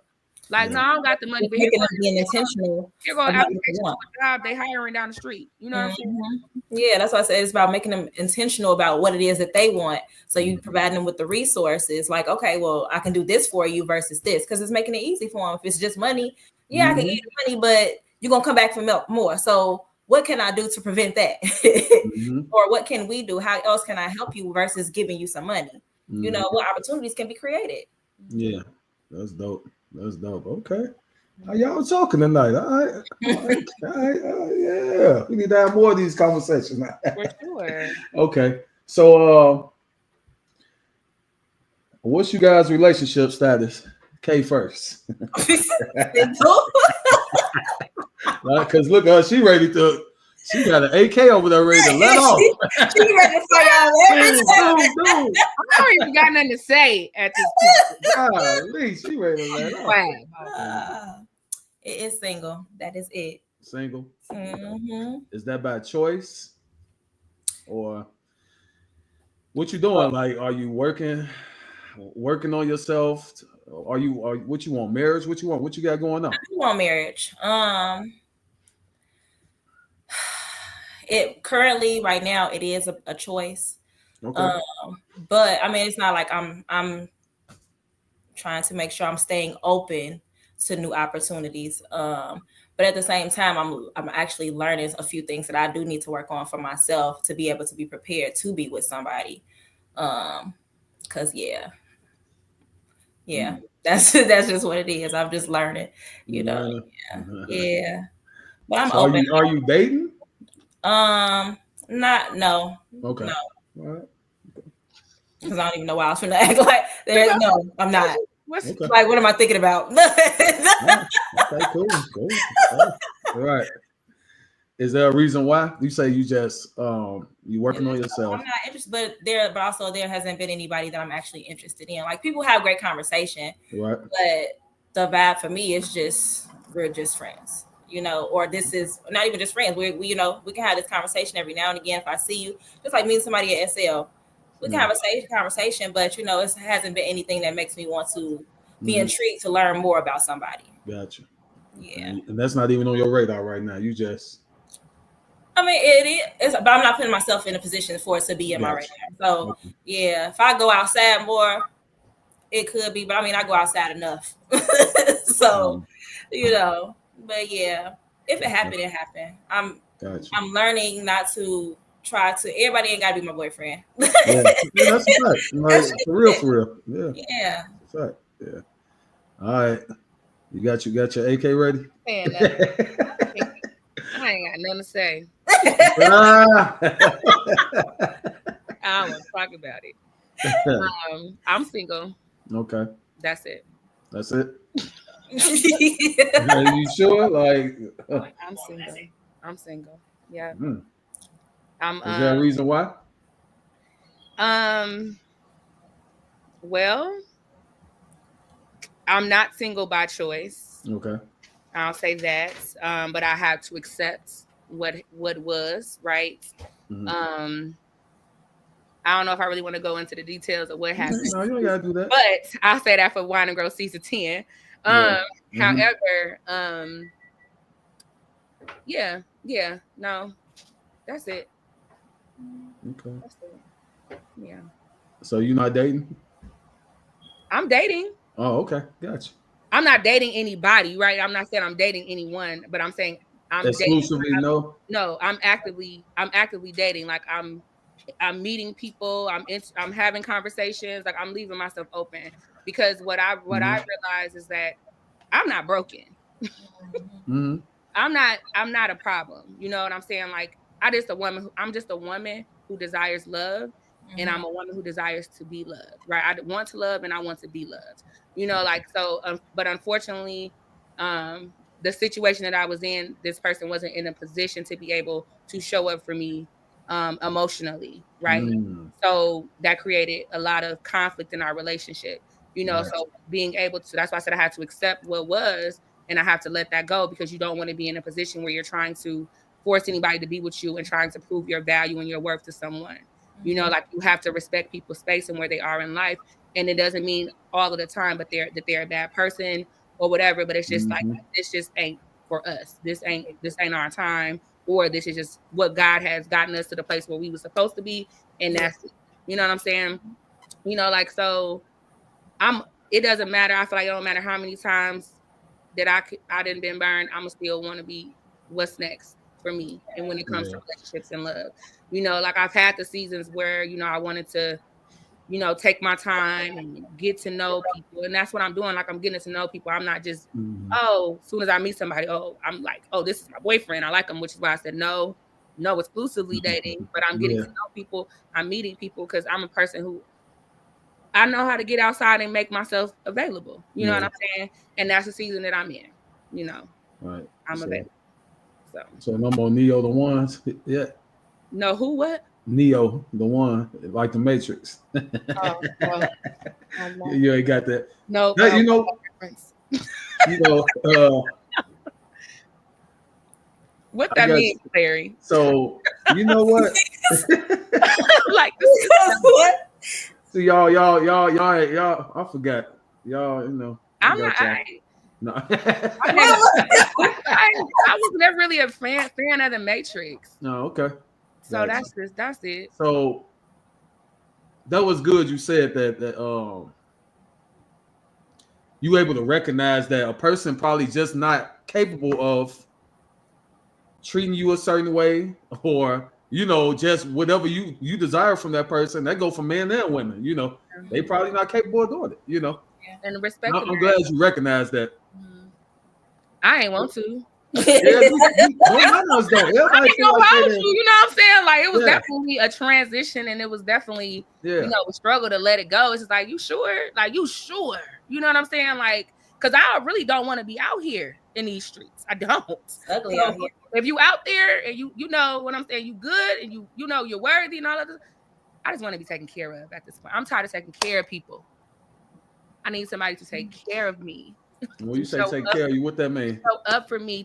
Like, no, I don't got the money, but being intentional. You're going application for a job, they hiring down the street. You know what I'm saying? Yeah, that's why I said it's about making them intentional about what it is that they want. So you provide them with the resources, like, okay, well, I can do this for you versus this, because it's making it easy for them. If it's just money, I can give you money, but you're gonna come back for more. So what can I do to prevent that? Mm-hmm. Or what can we do? How else can I help you versus giving you some money? Mm-hmm. You know, what opportunities can be created? Yeah, that's dope. That's dope. Okay. How y'all talking tonight? All right. Yeah. We need to have more of these conversations now. For sure. Okay. So what's you guys' relationship status? K first. Because look, she got an AK over there ready to let off. She ready to fire y'all every time. Dude. I don't even got nothing to say at this point. Golly, she ready to let off. Wow. It is single. That is it. Single. Mm-hmm. Is that by choice? Or what you doing? Like, are you working on yourself? What you want? Marriage? What you want? What you got going on? I do want marriage. It currently right now it is a choice. Okay. But I mean, it's not like I'm trying to make sure I'm staying open to new opportunities. But at the same time, I'm actually learning a few things that I do need to work on for myself to be able to be prepared to be with somebody. Cause yeah, that's just what it is. I'm just learning, you know. Yeah. But I'm so open. Are you dating? No. Okay. No. All right. Because I don't even know why I was trying to act like there's no, I'm not. Okay. Like, what am I thinking about? Okay, cool. All right. Is there a reason why? You say you just you working on yourself. I'm not interested, but also there hasn't been anybody that I'm actually interested in. Like, people have great conversation, Right. but the vibe for me is just we're just friends, you know, or this is not even just friends. We you know, we can have this conversation every now and again. If I see you, just like meeting somebody at SL, we can have a conversation, but you know, it hasn't been anything that makes me want to be intrigued to learn more about somebody. Gotcha. Yeah. And that's not even on your radar right now. You just I mean, it is, but I'm not putting myself in a position for it to be in my radar. So, yeah, if I go outside more, it could be, but I mean, I go outside enough. So, you know, but yeah, if it happened, it happened. I'm learning not to try to, everybody ain't got to be my boyfriend. Yeah, that's a fact. Like, for real. Yeah. Yeah. That's a fact. Yeah. All right. You got your AK ready? I ain't got nothing to say. Ah. I don't want to talk about it. I'm single. Okay. That's it. That's it. Are you sure? Like, I'm single. Yeah. Is there a reason why? Well, I'm not single by choice. Okay. I'll say that. But I have to accept what was, right? I don't know if I really want to go into the details of what happened. No, you ain't gotta do that. But I'll say that for Wine and Grow season 10. However, no, that's it. Okay. That's it. Yeah. So you're not dating? I'm dating. Oh, okay. Gotcha. I'm not dating anybody, right? I'm not saying I'm dating anyone, but I'm saying I'm exclusively dating. No. No, I'm actively dating. Like I'm meeting people. I'm having conversations. Like I'm leaving myself open because what I realize is that I'm not broken. I'm not a problem. You know what I'm saying? Like I'm just a woman who desires love, and I'm a woman who desires to be loved. Right? I want to love and I want to be loved. You know, like so. But unfortunately, the situation that I was in, this person wasn't in a position to be able to show up for me emotionally, right? So that created a lot of conflict in our relationship. You know, so being able to, that's why I said I had to accept what was, and I have to let that go because you don't want to be in a position where you're trying to force anybody to be with you and trying to prove your value and your worth to someone. You know, like you have to respect people's space and where they are in life. And it doesn't mean all of the time, but they're a bad person or whatever. But it's just like, this just ain't for us. This ain't our time. Or this is just what God has gotten us to the place where we were supposed to be. And that's it. You know what I'm saying? You know, like, so it doesn't matter. I feel like it don't matter how many times that I didn't been burned. I'm still want to be what's next. for me. And when it comes to relationships and love, you know, like I've had the seasons where, you know, I wanted to, you know, take my time and get to know people. And that's what I'm doing. Like I'm getting to know people. I'm not just, as soon as I meet somebody, I'm like, this is my boyfriend. I like him, which is why I said no exclusively dating, but I'm getting to know people. I'm meeting people because I'm a person who I know how to get outside and make myself available. You know what I'm saying? And that's the season that I'm in, you know. Right. I'm available. So no more Neo the ones. Yeah. No, who what? Neo, the one, like the Matrix. No. You ain't got that. No, you know, you know, what that means, Larry. So you know what? Like this what? So y'all, I forgot. Y'all, you know. I'm not. No. I was never really a fan of the Matrix. No, okay. So that's it. So that was good. You said that you able to recognize that a person probably just not capable of treating you a certain way, or you know, just whatever you desire from that person. That go for men and women. You know, they probably not capable of doing it. You know, and respect. I'm glad you recognize that. I ain't want to. I didn't know what I'm saying? Like it was definitely a transition, and it was definitely you know, a struggle to let it go. It's just like, you sure? Like, you sure? You know what I'm saying? Like, because I really don't want to be out here in these streets. I don't. Ugly out here. If you out there and you know what I'm saying, you good and you know you're worthy and all of this, I just want to be taken care of at this point. I'm tired of taking care of people. I need somebody to take care of me. When you say take care of you, what that mean?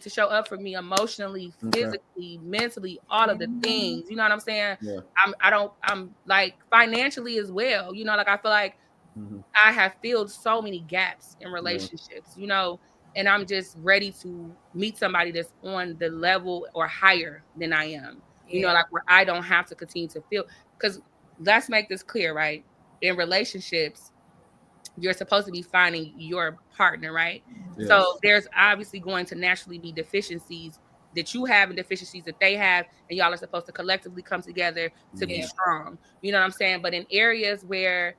To show up for me emotionally, physically, mentally, all of the things. You know what I'm saying? Yeah. I'm like financially as well. You know, like I feel like I have filled so many gaps in relationships, you know, and I'm just ready to meet somebody that's on the level or higher than I am. You know, like where I don't have to continue to feel, because let's make this clear, right? In relationships, you're supposed to be finding your partner, right? Yes. So there's obviously going to naturally be deficiencies that you have and deficiencies that they have, and y'all are supposed to collectively come together to be strong. You know what I'm saying? But in areas where,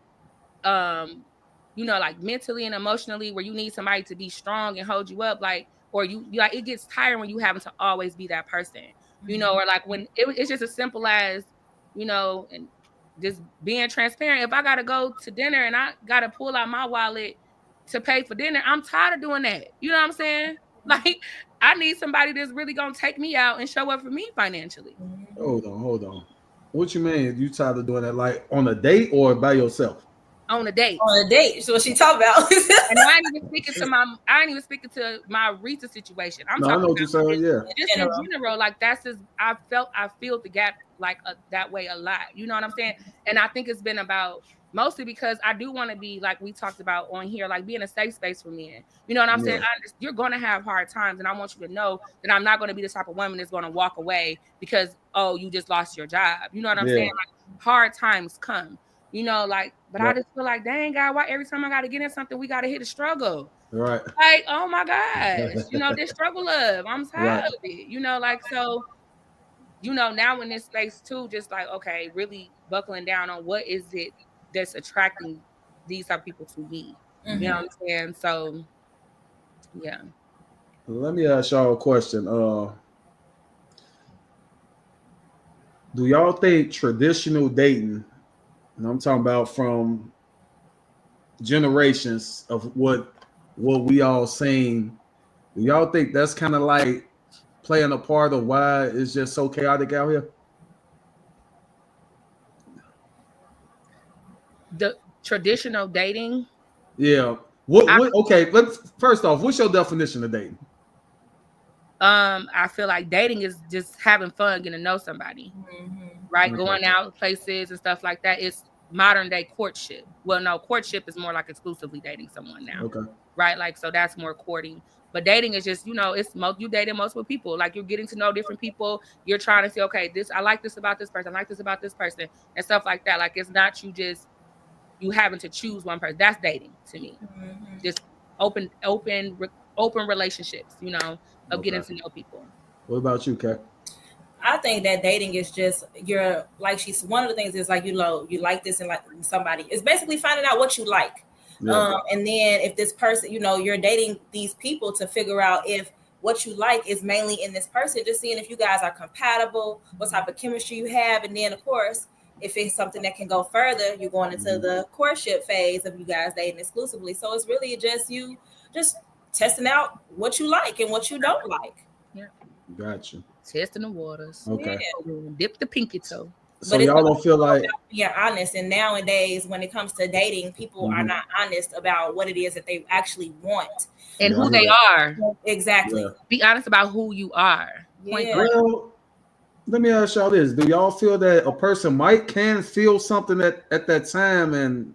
you know, like mentally and emotionally, where you need somebody to be strong and hold you up, like, or you like, it gets tiring when you having to always be that person, you know, or like when it's just as simple as, you know, and just being transparent. If I got to go to dinner and I got to pull out my wallet to pay for dinner, I'm tired of doing that. You know what I'm saying? Like, I need somebody that's really going to take me out and show up for me financially. Hold on. What you mean? You tired of doing that? Like on a date or by yourself? On a date. On a date. So what she talking about? And I ain't even speaking to my recent situation. I'm talking about just in general. Like that's just, I feel the gap like that way a lot. You know what I'm saying? And I think it's been about mostly because I do want to be, like we talked about on here, like being a safe space for men. You know what I'm saying? You're going to have hard times, and I want you to know that I'm not going to be the type of woman that's going to walk away because, you just lost your job. You know what I'm saying? Like hard times come. You know, like, but I just feel like, dang, God, why every time I got to get in something, we got to hit a struggle? Right. Like, oh my gosh, you know, this struggle of, I'm tired of it. You know, like, so, you know, now in this space too, just like, okay, really buckling down on what is it that's attracting these type of people to me. You know what I'm saying? So, yeah. Let me ask y'all a question. Do y'all think traditional dating, and I'm talking about from generations of what we all seen, do y'all think that's kind of like playing a part of why it's just so chaotic out here? The traditional dating? Yeah. Okay, first off, what's your definition of dating? I feel like dating is just having fun, getting to know somebody, right? Going out places and stuff like that. It's modern day courtship. Well, no, courtship is more like exclusively dating someone now, right? Like, so that's more courting. But dating is just, you know, it's you dating multiple people. Like, you're getting to know different people. You're trying to say, okay, I like this about this person. I like this about this person, and stuff like that. Like, it's not you having to choose one person. That's dating to me. Just open relationships, you know, of getting to know people. What about you, Kat? I think that dating is just she's one of the things is like you like this and like somebody. It's basically finding out what you like. Yeah. And then if this person, you're dating these people to figure out if what you like is mainly in this person, just seeing if you guys are compatible, what type of chemistry you have, and then of course, if it's something that can go further, you're going into the courtship phase of you guys dating exclusively. So it's really just you just testing out what you like and what you don't like. Yeah. Gotcha. Testing the waters. Okay. Yeah. Dip the pinky toe. So y'all don't feel like being honest. And nowadays, when it comes to dating, people are not honest about what it is that they actually want and who they are. Exactly. Yeah. Be honest about who you are. Yeah. Well, let me ask y'all this: do y'all feel that a person can feel something at that time and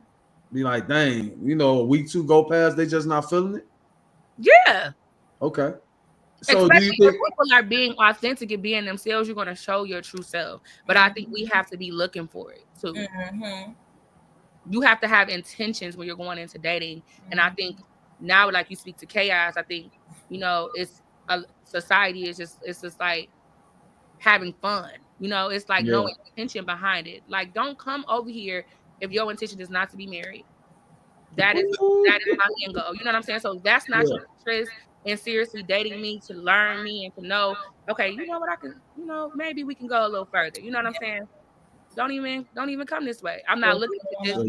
be like, "Dang, a week 2 go past, they just not feeling it"? Yeah. Okay. So especially do you think when people are being authentic and being themselves, you're going to show your true self. But I think we have to be looking for it too. Mm-hmm. You have to have intentions when you're going into dating. And I think now, like you speak to chaos, I think, it's a society is it's just like having fun. It's like no intention behind it. Like, don't come over here if your intention is not to be married. That is my end goal. You know what I'm saying? So that's not your interest in seriously dating me to learn me and to know, okay, you know what, I can, maybe we can go a little further. You know what I'm saying? Don't even come this way. I'm not looking to just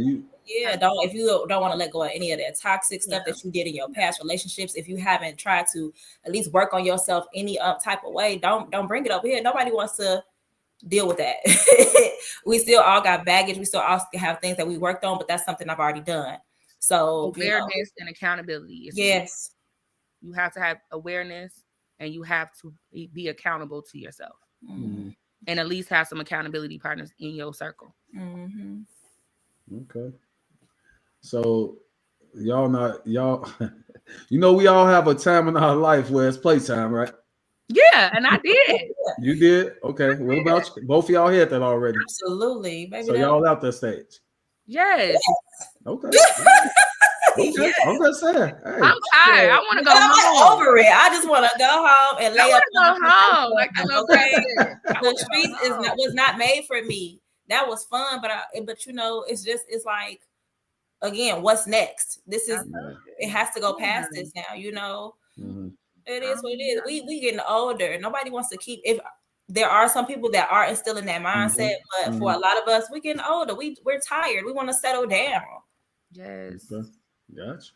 if you don't want to let go of any of that toxic stuff that you did in your past relationships, if you haven't tried to at least work on yourself any type of way, don't bring it over here. Nobody wants to deal with that. We still all got baggage. We still all have things that we worked on, but that's something I've already done. So awareness and accountability. Yes. You have to have awareness and you have to be accountable to yourself. Mm-hmm. And at least have some accountability partners in your circle. Mm-hmm. Okay. So we all have a time in our life where it's playtime, right? Yeah, and I did. You did? Okay. What about you? Both of y'all had that already. Absolutely. Baby, so y'all out that stage. Yes. Okay. Okay. I'm just saying. Hey. I'm tired. I want to go home. Over it. I just want to go home and lay up. Go home. Like the streets was not made for me. That was fun, but it's like, again, what's next? This is it has to go past this now. Mm-hmm. It is what it is. We getting older. Nobody wants to keep. If there are some people that are instilling that mindset, but for a lot of us, we're getting older. We're tired. We want to settle down. Yes. Okay. Gotcha.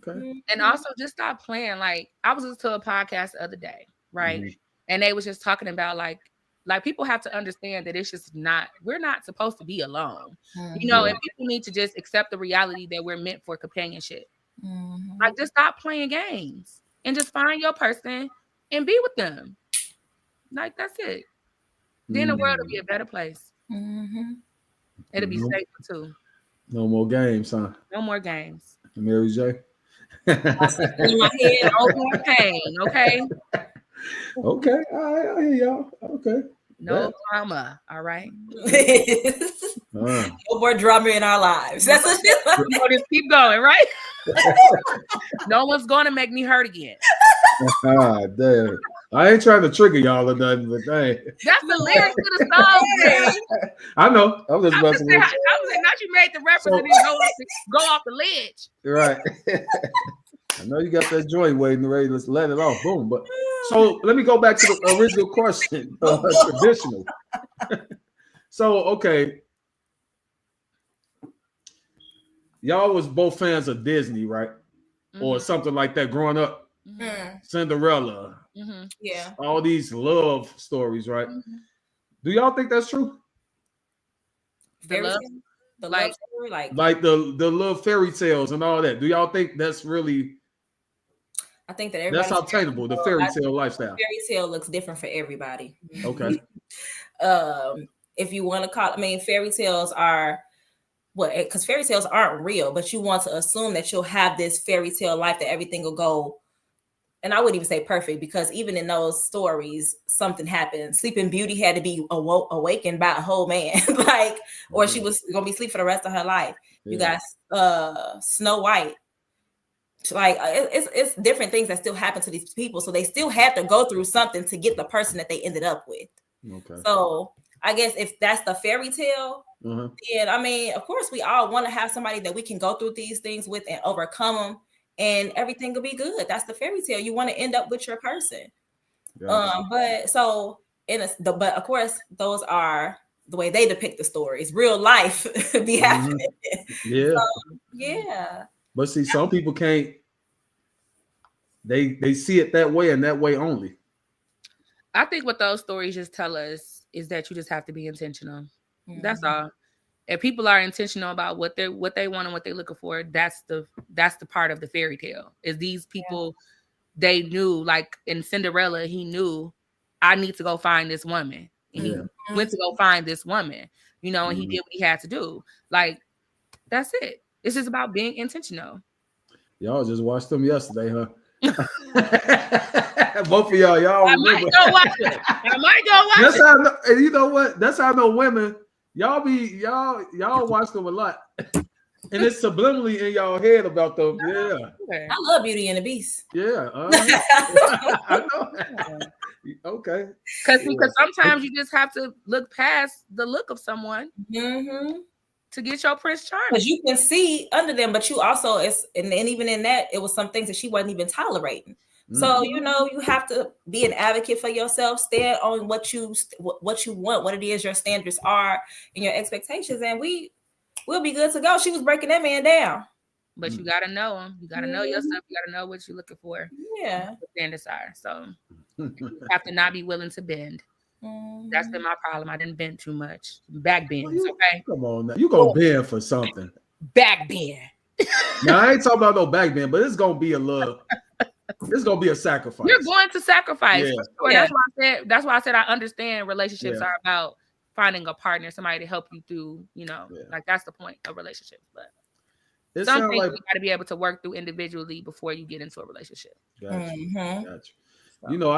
Okay. And also just stop playing. Like, I was listening to a podcast the other day, right? Mm-hmm. And they was just talking about like people have to understand that it's just we're not supposed to be alone. Mm-hmm. And people need to just accept the reality that we're meant for companionship. Mm-hmm. Like, just stop playing games and just find your person and be with them. Like, that's it. Then the world will be a better place. Mm-hmm. It'll be safer too. No more games, huh? No more games. Mary J. In my head, no more pain, okay? Okay, all right, I hear y'all. Okay. No drama, all right? No more drama in our lives. That's what just keep going, right? No one's going to make me hurt again. Damn. I ain't trying to trigger y'all or nothing, but dang. That's the lyrics to the song, man. I know. I'm just messing with you. I was like, not you made the reference and then go off the ledge. Right. I know you got that joint waiting ready. Let's let it off. Boom. But so let me go back to the original question. Traditional. So, okay. Y'all was both fans of Disney, right? Mm-hmm. Or something like that growing up. Mm-hmm. Cinderella. Mm-hmm. Yeah. All these love stories, right? Mm-hmm. Do y'all think that's true? The love story, like the love fairy tales and all that. Do y'all think that's really? I think that that's obtainable. The fairy tale lifestyle. Fairy tale looks different for everybody. Okay. If you want to call, fairy tales are because fairy tales aren't real, but you want to assume that you'll have this fairy tale life that everything will go. And I wouldn't even say perfect, because even in those stories, something happened. Sleeping Beauty had to be awakened by a whole man, or she was gonna be asleep for the rest of her life. Yeah. You got Snow White. It's different things that still happen to these people, so they still have to go through something to get the person that they ended up with. Okay. So I guess if that's the fairy tale, then I mean, of course, we all want to have somebody that we can go through these things with and overcome them, and everything will be good. That's the fairy tale. You want to end up with your person. Gotcha. But so but of course, those are the way they depict the stories. Real life be happening. Yeah. So, yeah. But see, some people can't. They see it that way and that way only. I think what those stories just tell us is that you just have to be intentional. That's all. If people are intentional about what they want and what they're looking for, that's the part of the fairy tale. Is these people they knew, like in Cinderella, he knew I need to go find this woman. And he went to go find this woman, you know, and he did what he had to do. Like, that's it. It's just about being intentional. Y'all just watched them yesterday, huh? Both of y'all I might go watch it. That's how I know, and you know what? That's how I know women. Y'all watch them a lot, and it's subliminally in y'all head about them. Yeah, I love Beauty and the Beast. Yeah, I know. Okay, because sometimes you just have to look past the look of someone to get your Prince Charming. Because you can see under them, but you also and even in that, it was some things that she wasn't even tolerating. So you know, you have to be an advocate for yourself, stand on what you want, what it is your standards are, and your expectations, and we'll be good to go. She was breaking that man down. But you gotta know him. You gotta know yourself. You gotta know what you're looking for. Yeah. What standards are. So you have to not be willing to bend. That's been my problem. I didn't bend too much. Back bends, okay? Come on now. You gonna bend for something. Back bend. Now I ain't talking about no back bend, but it's gonna be a little. It's gonna be a sacrifice. You're going to sacrifice. Yeah. For sure. That's why I said I understand relationships are about finding a partner, somebody to help you through, you know, like that's the point of relationships. But some things you got to be able to work through individually before you get into a relationship. Gotcha. So. You know,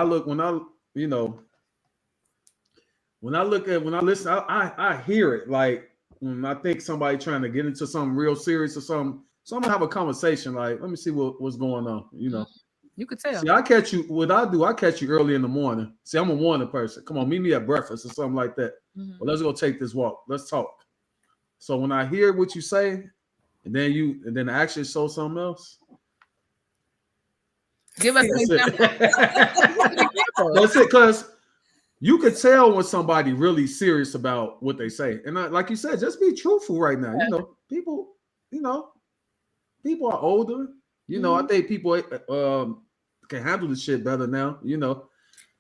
when I listen, I hear it. Like when I think somebody trying to get into something real serious or something, so I'm gonna have a conversation. Like, let me see what's going on. You know, you could tell. See, I catch you. What I do, I catch you early in the morning. See, I'm a morning person. Come on, meet me at breakfast or something like that. Well, let's go take this walk. Let's talk. So when I hear what you say, and then the action show something else. Give us an example. That's it, because you could tell when somebody really serious about what they say. And like you said, just be truthful right now. You know, people are older. You know, I think people can handle the shit better now. You know,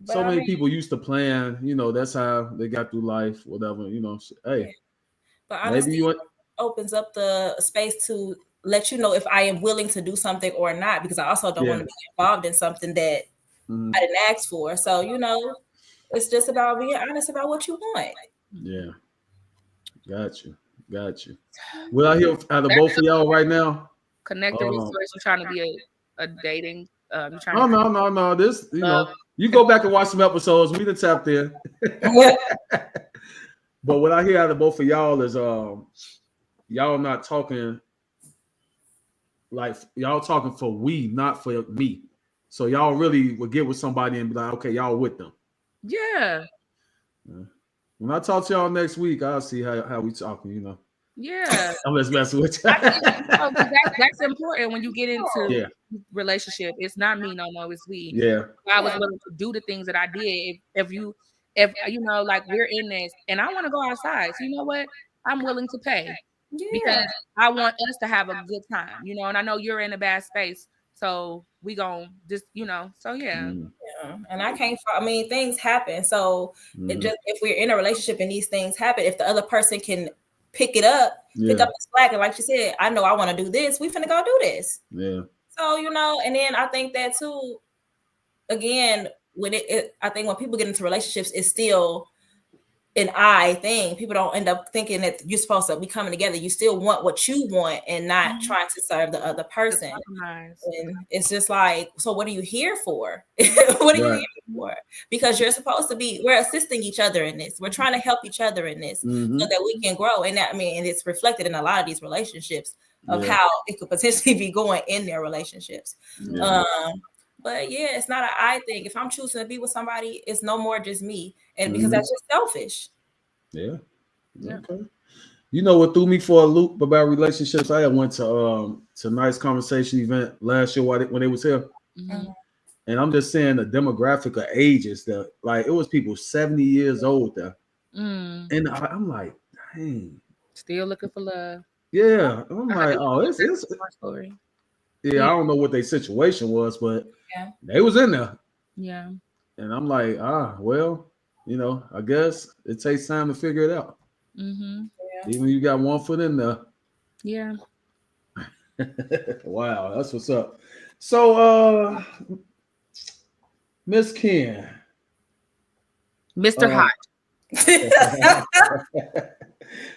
but so many people used to plan. You know, that's how they got through life. Whatever. You know, hey. But honestly, opens up the space to let you know if I am willing to do something or not, because I also don't want to be involved in something that I didn't ask for. So, you know, it's just about being honest about what you want. Yeah. Got you. Well, I hear out of both of y'all right now. Connect the resource. You're trying to be a dating. No. This, you know, you go back and watch some episodes. We done tapped in. But what I hear out of both of y'all is y'all not talking like y'all talking for we, not for me. So y'all really would get with somebody and be like, okay, y'all with them. Yeah. When I talk to y'all next week, I'll see how we talking, you know. Yeah. I'm just messing with you. That's important when you get into relationship. It's not me no more, it's we. Yeah. I was willing to do the things that I did. If you know, like we're in this and I want to go outside. So you know what? I'm willing to pay. Because I want us to have a good time, you know, and I know you're in a bad space. So we gonna just, you know, so yeah. And I can't, I mean, things happen. So it just, if we're in a relationship and these things happen, if the other person can pick up the slack, and like you said, I know I want to do this, we finna go do this. Yeah. So, you know, and then I think that too, again, when I think when people get into relationships, it's still an I thing. People don't end up thinking that you're supposed to be coming together. You still want what you want and not trying to serve the other person. And it's just like, so what are you here for? What are you here for? Because you're supposed to be, we're assisting each other in this. We're trying to help each other in this so that we can grow. And that, I mean, and it's reflected in a lot of these relationships of how it could potentially be going in their relationships. But yeah, it's not an I thing. If I'm choosing to be with somebody, it's no more just me, and because that's just selfish. Yeah. Okay. You know what threw me for a loop about relationships? I went to Nice Conversation event last year when they was here, and I'm just saying the demographic of ages that like it was people 70 years old there, and I'm like, dang, still looking for love. Yeah, I'm like, oh, it's story. Yeah, I don't know what their situation was, but yeah, they was in there. Yeah, and I'm like, well, I guess it takes time to figure it out. Mm-hmm. Yeah. Even you got one foot in there. Yeah. Wow, that's what's up. So, Miss Ken, Mr. Hot.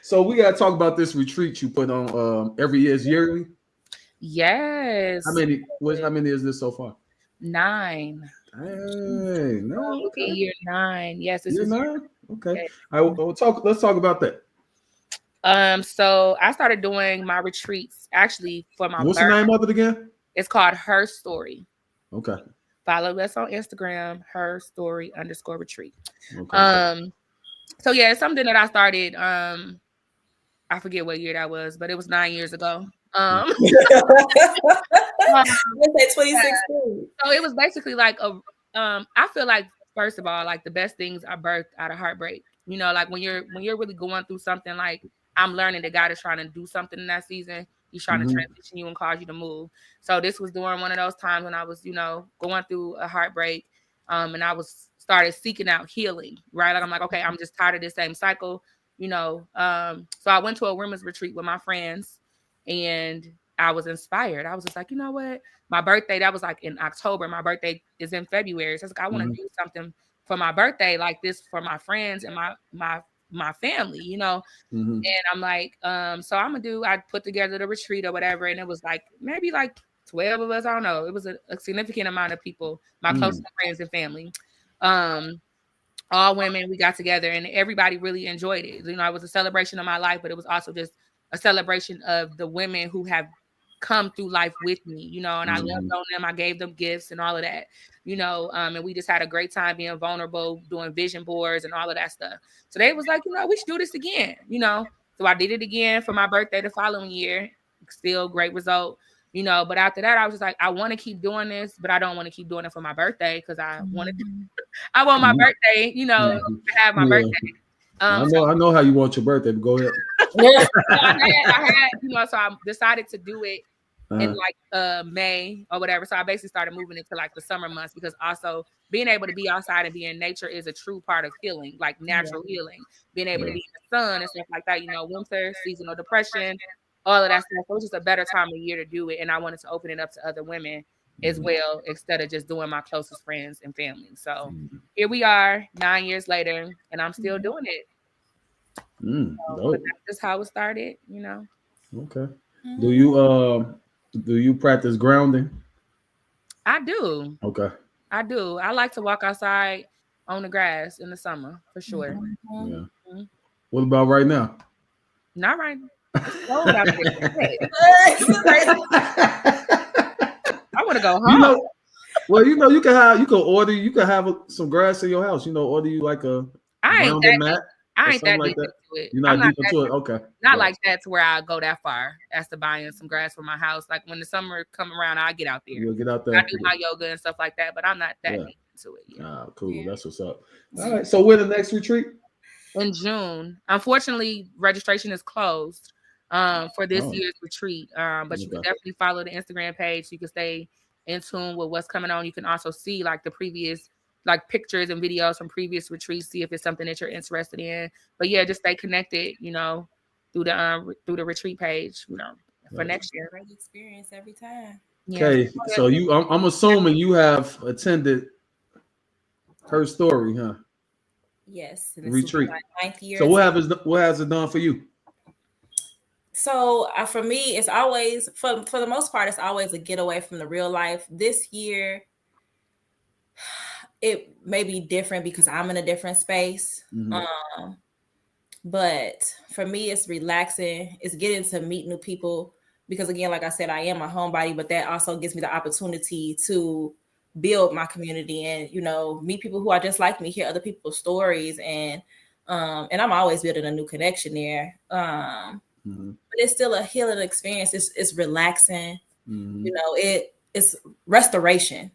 So we gotta talk about this retreat you put on every year. Is yearly? Yes. How many is this so far? 9. Hey, no, okay. Year 9. Yes, this year is 9. Okay. Yes. All right, let's talk about that. So I started doing my retreats actually for my What's the name of it again? It's called Her Story. Okay. Follow us on Instagram, Her Story _retreat. Okay. So yeah, it's something that I started. I forget what year that was, but it was 9 years ago. Let's say 2016. So it was basically like I feel like first of all, like the best things are birthed out of heartbreak. Like when you're really going through something, like I'm learning that God is trying to do something in that season. He's trying to transition you and cause you to move. So this was during one of those times when I was, going through a heartbreak. And I started seeking out healing, right? Like I'm like, okay, I'm just tired of this same cycle, So I went to a women's retreat with my friends and I was inspired. I was just like, you know what? My birthday, that was like in October. My birthday is in February. So I was like, I want to do something for my birthday like this for my friends and my family, And I'm like, so I put together the retreat or whatever. And it was like, maybe like 12 of us. I don't know. It was a significant amount of people, my closest friends and family. All women, we got together and everybody really enjoyed it. It was a celebration of my life, but it was also just a celebration of the women who have come through life with me, and I loved on them. I gave them gifts and all of that, and we just had a great time being vulnerable, doing vision boards and all of that stuff. So they was like, we should do this again, So I did it again for my birthday the following year. Still great result, but after that, I was just like, I want to keep doing this, but I don't want to keep doing it for my birthday because I want my birthday, to have my birthday. I know how you want your birthday, but go ahead. So I decided to do it in like May or whatever. So I basically started moving into like the summer months because also being able to be outside and be in nature is a true part of healing, like natural healing. Being able to be in the sun and stuff like that, winter, seasonal depression, all of that stuff. So it was just a better time of year to do it. And I wanted to open it up to other women as well, instead of just doing my closest friends and family. So here we are 9 years later, and I'm still doing it. So that's just how it started, Okay. Do you practice grounding? I do. Okay. I do. I like to walk outside on the grass in the summer for sure. Yeah. What about right now? Not right now. It's cold out there. I want to go home. You can have some grass in your house. Order you like a grounding mat. I ain't that deep into it. You're not deep into it? Okay. Not like that to where I go that far as to buying some grass for my house. Like when the summer come around, I get out there. You'll get out there. I do my yoga and stuff like that, but I'm not that deep into it yet. Cool. Yeah. That's what's up. All right. So when the next retreat? In June. Unfortunately, registration is closed for this year's retreat. But you can definitely follow the Instagram page. You can stay in tune with what's coming on. You can also see like the previous pictures and videos from previous retreats, see if it's something that you're interested in. But yeah, just stay connected, through the retreat page, for next year. Great experience every time. Okay, so I'm assuming you have attended Her Story, huh? Yes. Retreat. My 9th year. So what has it done for you? So for me, it's always for the most part, it's always a getaway from the real life. This year, it may be different because I'm in a different space. But for me, it's relaxing. It's getting to meet new people because again, like I said, I am a homebody, but that also gives me the opportunity to build my community and, you know, meet people who are just like me, hear other people's stories, and I'm always building a new connection there. But it's still a healing experience. It's relaxing. You know, it's restoration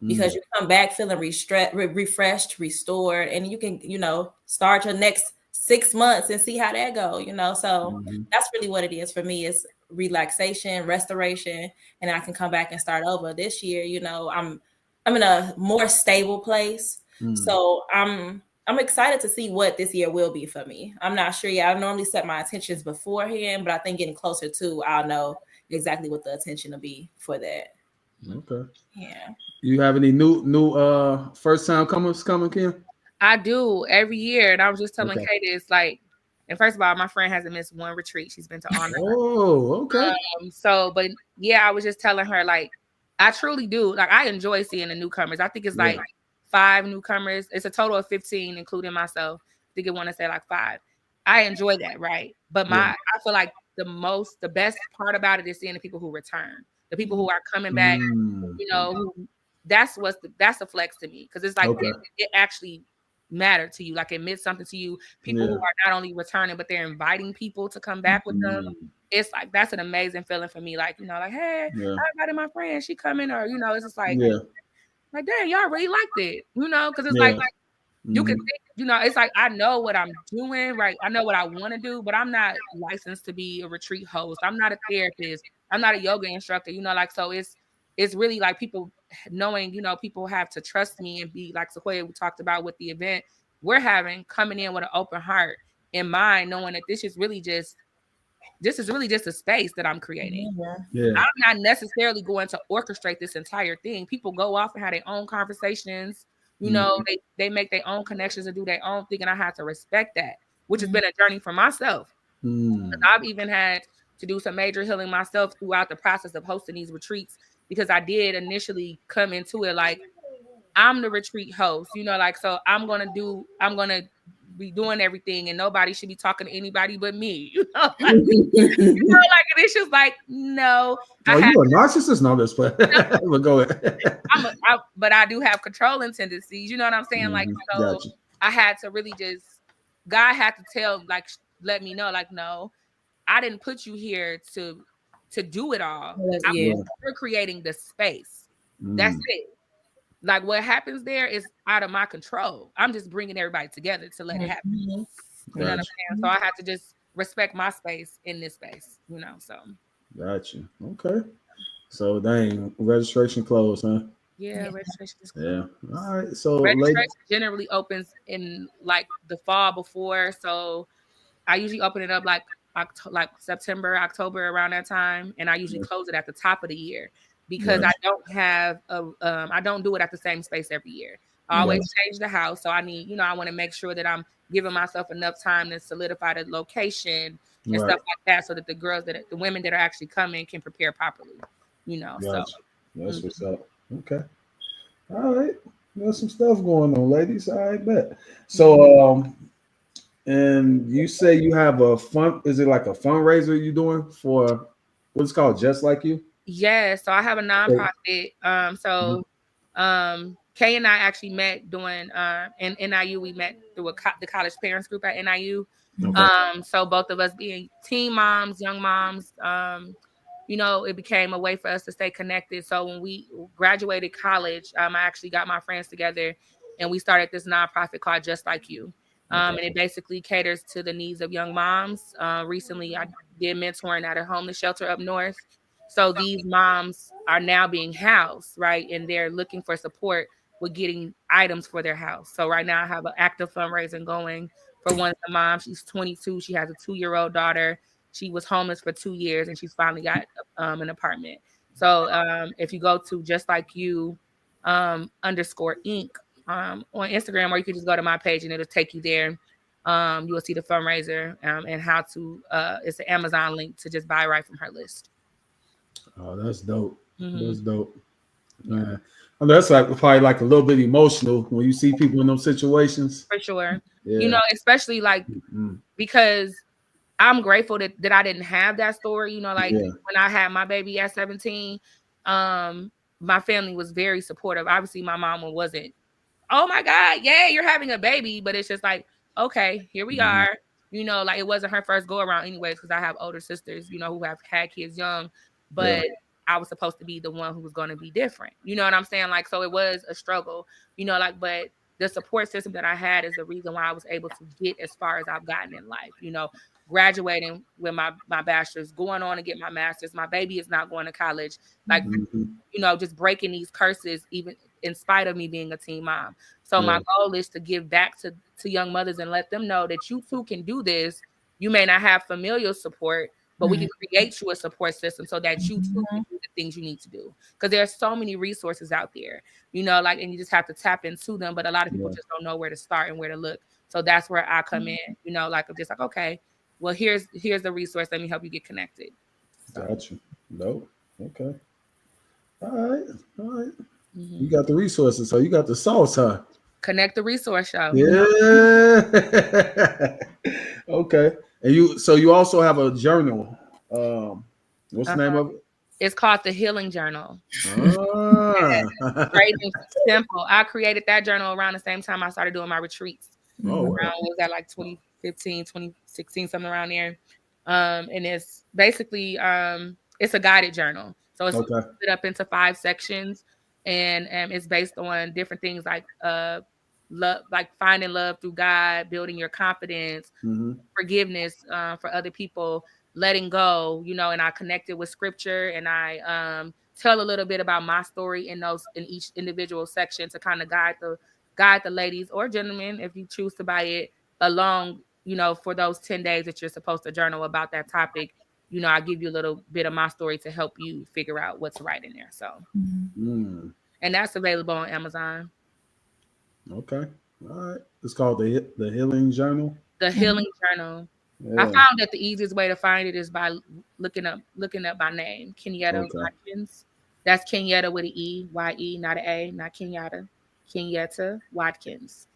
because you come back feeling refreshed, restored, and you can, you know, start your next 6 months and see how that go, you know. So that's really what it is for me. It's relaxation, restoration, and I can come back and start over. This year, you know, I'm in a more stable place. So I'm excited to see what this year will be for me. I'm not sure yet. I normally set my intentions beforehand, but I think getting closer to, I'll know exactly what the intention will be for that. Okay. Yeah. You have any new first time comers coming, Kim? I do every year, and I was just telling Okay. Katie, it's like, and first of all, my friend hasn't missed one retreat. She's been to all. Oh, okay. So, but yeah, I was just telling her, like, I truly do. Like, I enjoy seeing the newcomers. I think it's like 5 newcomers. It's a total of 15, including myself. I think it want to say like 5. I enjoy that, right? But I feel like the best part about it is seeing the people who return, the people who are coming back. You know, that's the flex to me, because it's like it actually mattered to you, like it meant something to you. People who are not only returning, but they're inviting people to come back with them. It's like, that's an amazing feeling for me. Like, you know, like, hey, I invited my friend, she coming, or, you know, it's just like, like, dang, y'all really liked it, you know, because it's like you can think, you know, it's like, I know what I'm doing, right? I know what I want to do, but I'm not licensed to be a retreat host. I'm not a therapist. I'm not a yoga instructor, you know, like, so it's really like people knowing, you know, people have to trust me and be like Sequoia, we talked about with the event we're having, coming in with an open heart and mind, knowing that this is really just a space that I'm creating. I'm not necessarily going to orchestrate this entire thing. People go off and have their own conversations. You know, they make their own connections and do their own thing, and I have to respect that, which has been a journey for myself. I've even had to do some major healing myself throughout the process of hosting these retreats, because I did initially come into it like, I'm the retreat host, you know, like, so I'm gonna be doing everything, and nobody should be talking to anybody but me, you know, like, you know, like, and it's just like, no. You a narcissist? No, this play. But go ahead. But I do have controlling tendencies, you know what I'm saying? Like, so I had to really God had to let me know, like, no, I didn't put you here to do it all. We're creating the space. That's it. Like, what happens there is out of my control. I'm just bringing everybody together to let it happen. You know what I'm saying? So I have to just respect my space in this space, you know, so. Gotcha. Okay. So, dang, registration closed, huh? Yeah, registration is closed. Yeah. All right. So, registration generally opens in like the fall before. So I usually open it up like September, October, around that time. And I usually close it at the top of the year, because I don't have I don't do it at the same space every year. I always change the house. So I need, you know, I want to make sure that I'm giving myself enough time to solidify the location and stuff like that, so that the women that are actually coming can prepare properly, you know. So that's what's up. Okay. All right. There's some stuff going on, ladies. I bet. So and you say you have is it like a fundraiser you're doing for what's called Just Like You? Yeah, so I have a nonprofit. Kay and I actually met doing in NIU. We met through the college parents group at NIU. So both of us being teen moms, young moms, you know, it became a way for us to stay connected. So when we graduated college, I actually got my friends together and we started this nonprofit called Just Like You. And it basically caters to the needs of young moms. Recently, I did mentoring at a homeless shelter up north. So these moms are now being housed, right? And they're looking for support with getting items for their house. So right now I have an active fundraising going for one of the moms. She's 22. She has a 2-year-old daughter. She was homeless for 2 years and she's finally got an apartment. So if you go to Just Like You _Inc. On Instagram, or you can just go to my page and it'll take you there. You will see the fundraiser and how to, it's an Amazon link to just buy right from her list. Oh, that's dope. That's dope. Man. That's like probably like a little bit emotional when you see people in those situations. For sure. You know, especially like because I'm grateful that I didn't have that story. You know, like when I had my baby at 17, my family was very supportive. Obviously, my mom wasn't, oh my God, yeah, you're having a baby. But it's just like, okay, here we are. You know, like it wasn't her first go around anyways, because I have older sisters, you know, who have had kids young, but I was supposed to be the one who was going to be different. You know what I'm saying? Like, so it was a struggle, you know, like, but the support system that I had is the reason why I was able to get as far as I've gotten in life, you know, graduating with my bachelor's, going on to get my master's. My baby is not going to college. Like, you know, just breaking these curses, even in spite of me being a teen mom. So my goal is to give back to young mothers and let them know that you too can do this. You may not have familial support, but we can create you a support system so that you too can do the things you need to do. Because there are so many resources out there, you know, like, and you just have to tap into them. But a lot of people just don't know where to start and where to look. So that's where I come in, you know, like, I'm just like, okay, well, here's the resource. Let me help you get connected. So. Gotcha. No. Okay. All right. You got the resources, so you got the sauce, huh? Connect the resource show. Yeah. Okay. And you also have a journal. What's the name of it? It's called the Healing Journal. Great and simple. I created that journal around the same time I started doing my retreats. Was that like 2015, 2016, something around there? And it's basically it's a guided journal. So it's split up into 5 sections, and it's based on different things like love, like finding love through God, building your confidence, forgiveness for other people, letting go, you know. And I connected with scripture, and I tell a little bit about my story in each individual section to kind of guide the ladies or gentlemen, if you choose to buy it, along, you know, for those 10 days that you're supposed to journal about that topic. You know, I give you a little bit of my story to help you figure out what's right in there. So, and that's available on Amazon. Okay. All right. It's called the Healing Journal. The Healing Journal. Yeah. I found that the easiest way to find it is by looking up my name, Kenyatta Watkins. That's Kenyatta with an E, Y-E, not an A, not Kenyatta. Kenyatta Watkins.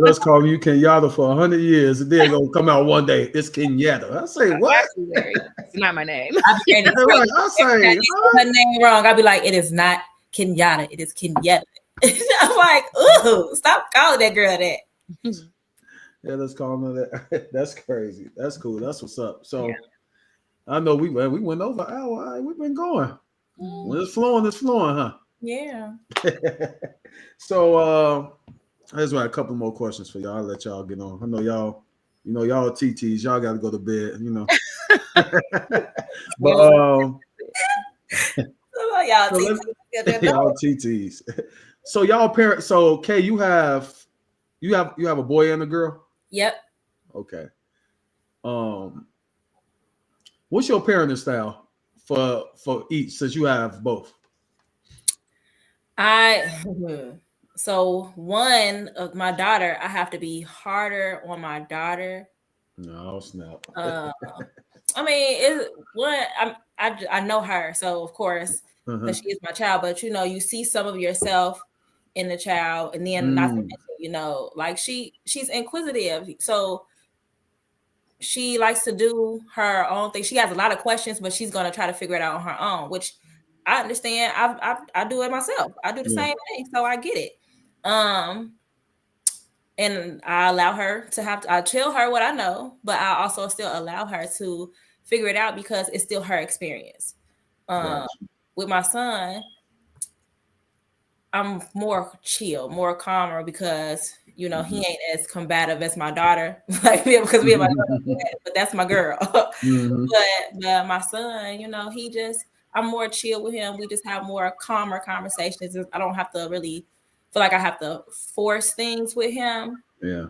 Let's call you Kenyatta for 100 years, and then gonna come out one day. It's Kenyatta. I say what? It's not my name. I say her name wrong. I'll be like, it is not Kenyatta. It is Kenyatta. I'm like, ooh, stop calling that girl that. Yeah, let's call her that. That's crazy. That's cool. That's what's up. So I know we went over an hour. All right, we've been going. When it's flowing, huh? Yeah. So I just got a couple more questions for y'all. I'll let y'all get on. I know y'all, y'all TTs, y'all got to go to bed, you know. But y'all TTs. So y'all parents. So Kay, you have a boy and a girl. Yep. Okay. What's your parenting style for each, since you have both? So one of my daughter, I have to be harder on my daughter. No, snap. I mean, I know her, so of course, because she is my child. But you see some of yourself in the child, and then not to mention, like she's inquisitive, so she likes to do her own thing. She has a lot of questions, but she's gonna try to figure it out on her own, which I understand. I do it myself. I do the same thing, so I get it. And I allow her I tell her what I know, but I also still allow her to figure it out because it's still her experience. With my son, I'm more chill, more calmer because he ain't as combative as my daughter, like because we have my daughter, but that's my girl. But my son, I'm more chill with him. We just have more calmer conversations. I don't have to really feel like I have to force things with him. Yeah.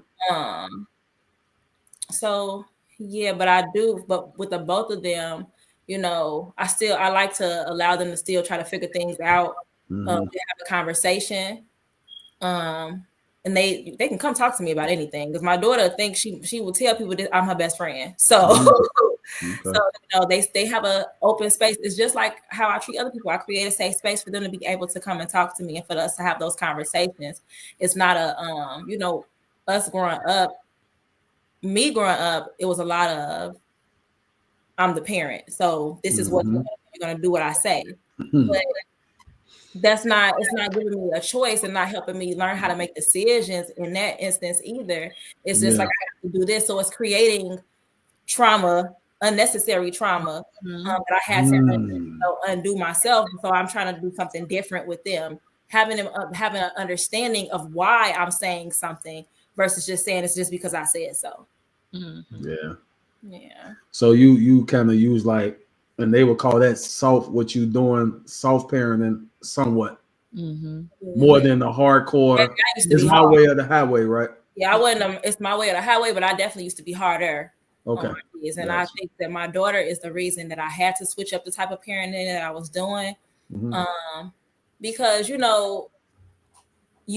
So yeah, but I do. But with the both of them, I like to allow them to still try to figure things out. They have a conversation. And they can come talk to me about anything, because my daughter thinks she will tell people that I'm her best friend. So, they have an open space. It's just like how I treat other people. I create a safe space for them to be able to come and talk to me, and for us to have those conversations. It's not us growing up. Me growing up, it was a lot of I'm the parent, so this is what's going to you're gonna do what I say. But it's not giving me a choice and not helping me learn how to make decisions in that instance either. It's just like I have to do this. So it's creating trauma, unnecessary trauma that I had to undo myself. So I'm trying to do something different with them, having an understanding of why I'm saying something versus just saying it's just because I said so. Yeah. So you kind of use like, and they would call that soft, what you doing, soft parenting somewhat more than the hardcore. It's my way or the highway, right? Yeah, I wasn't. It's my way or the highway, but I definitely used to be harder. Okay. And I think that my daughter is the reason that I had to switch up the type of parenting that I was doing. Because you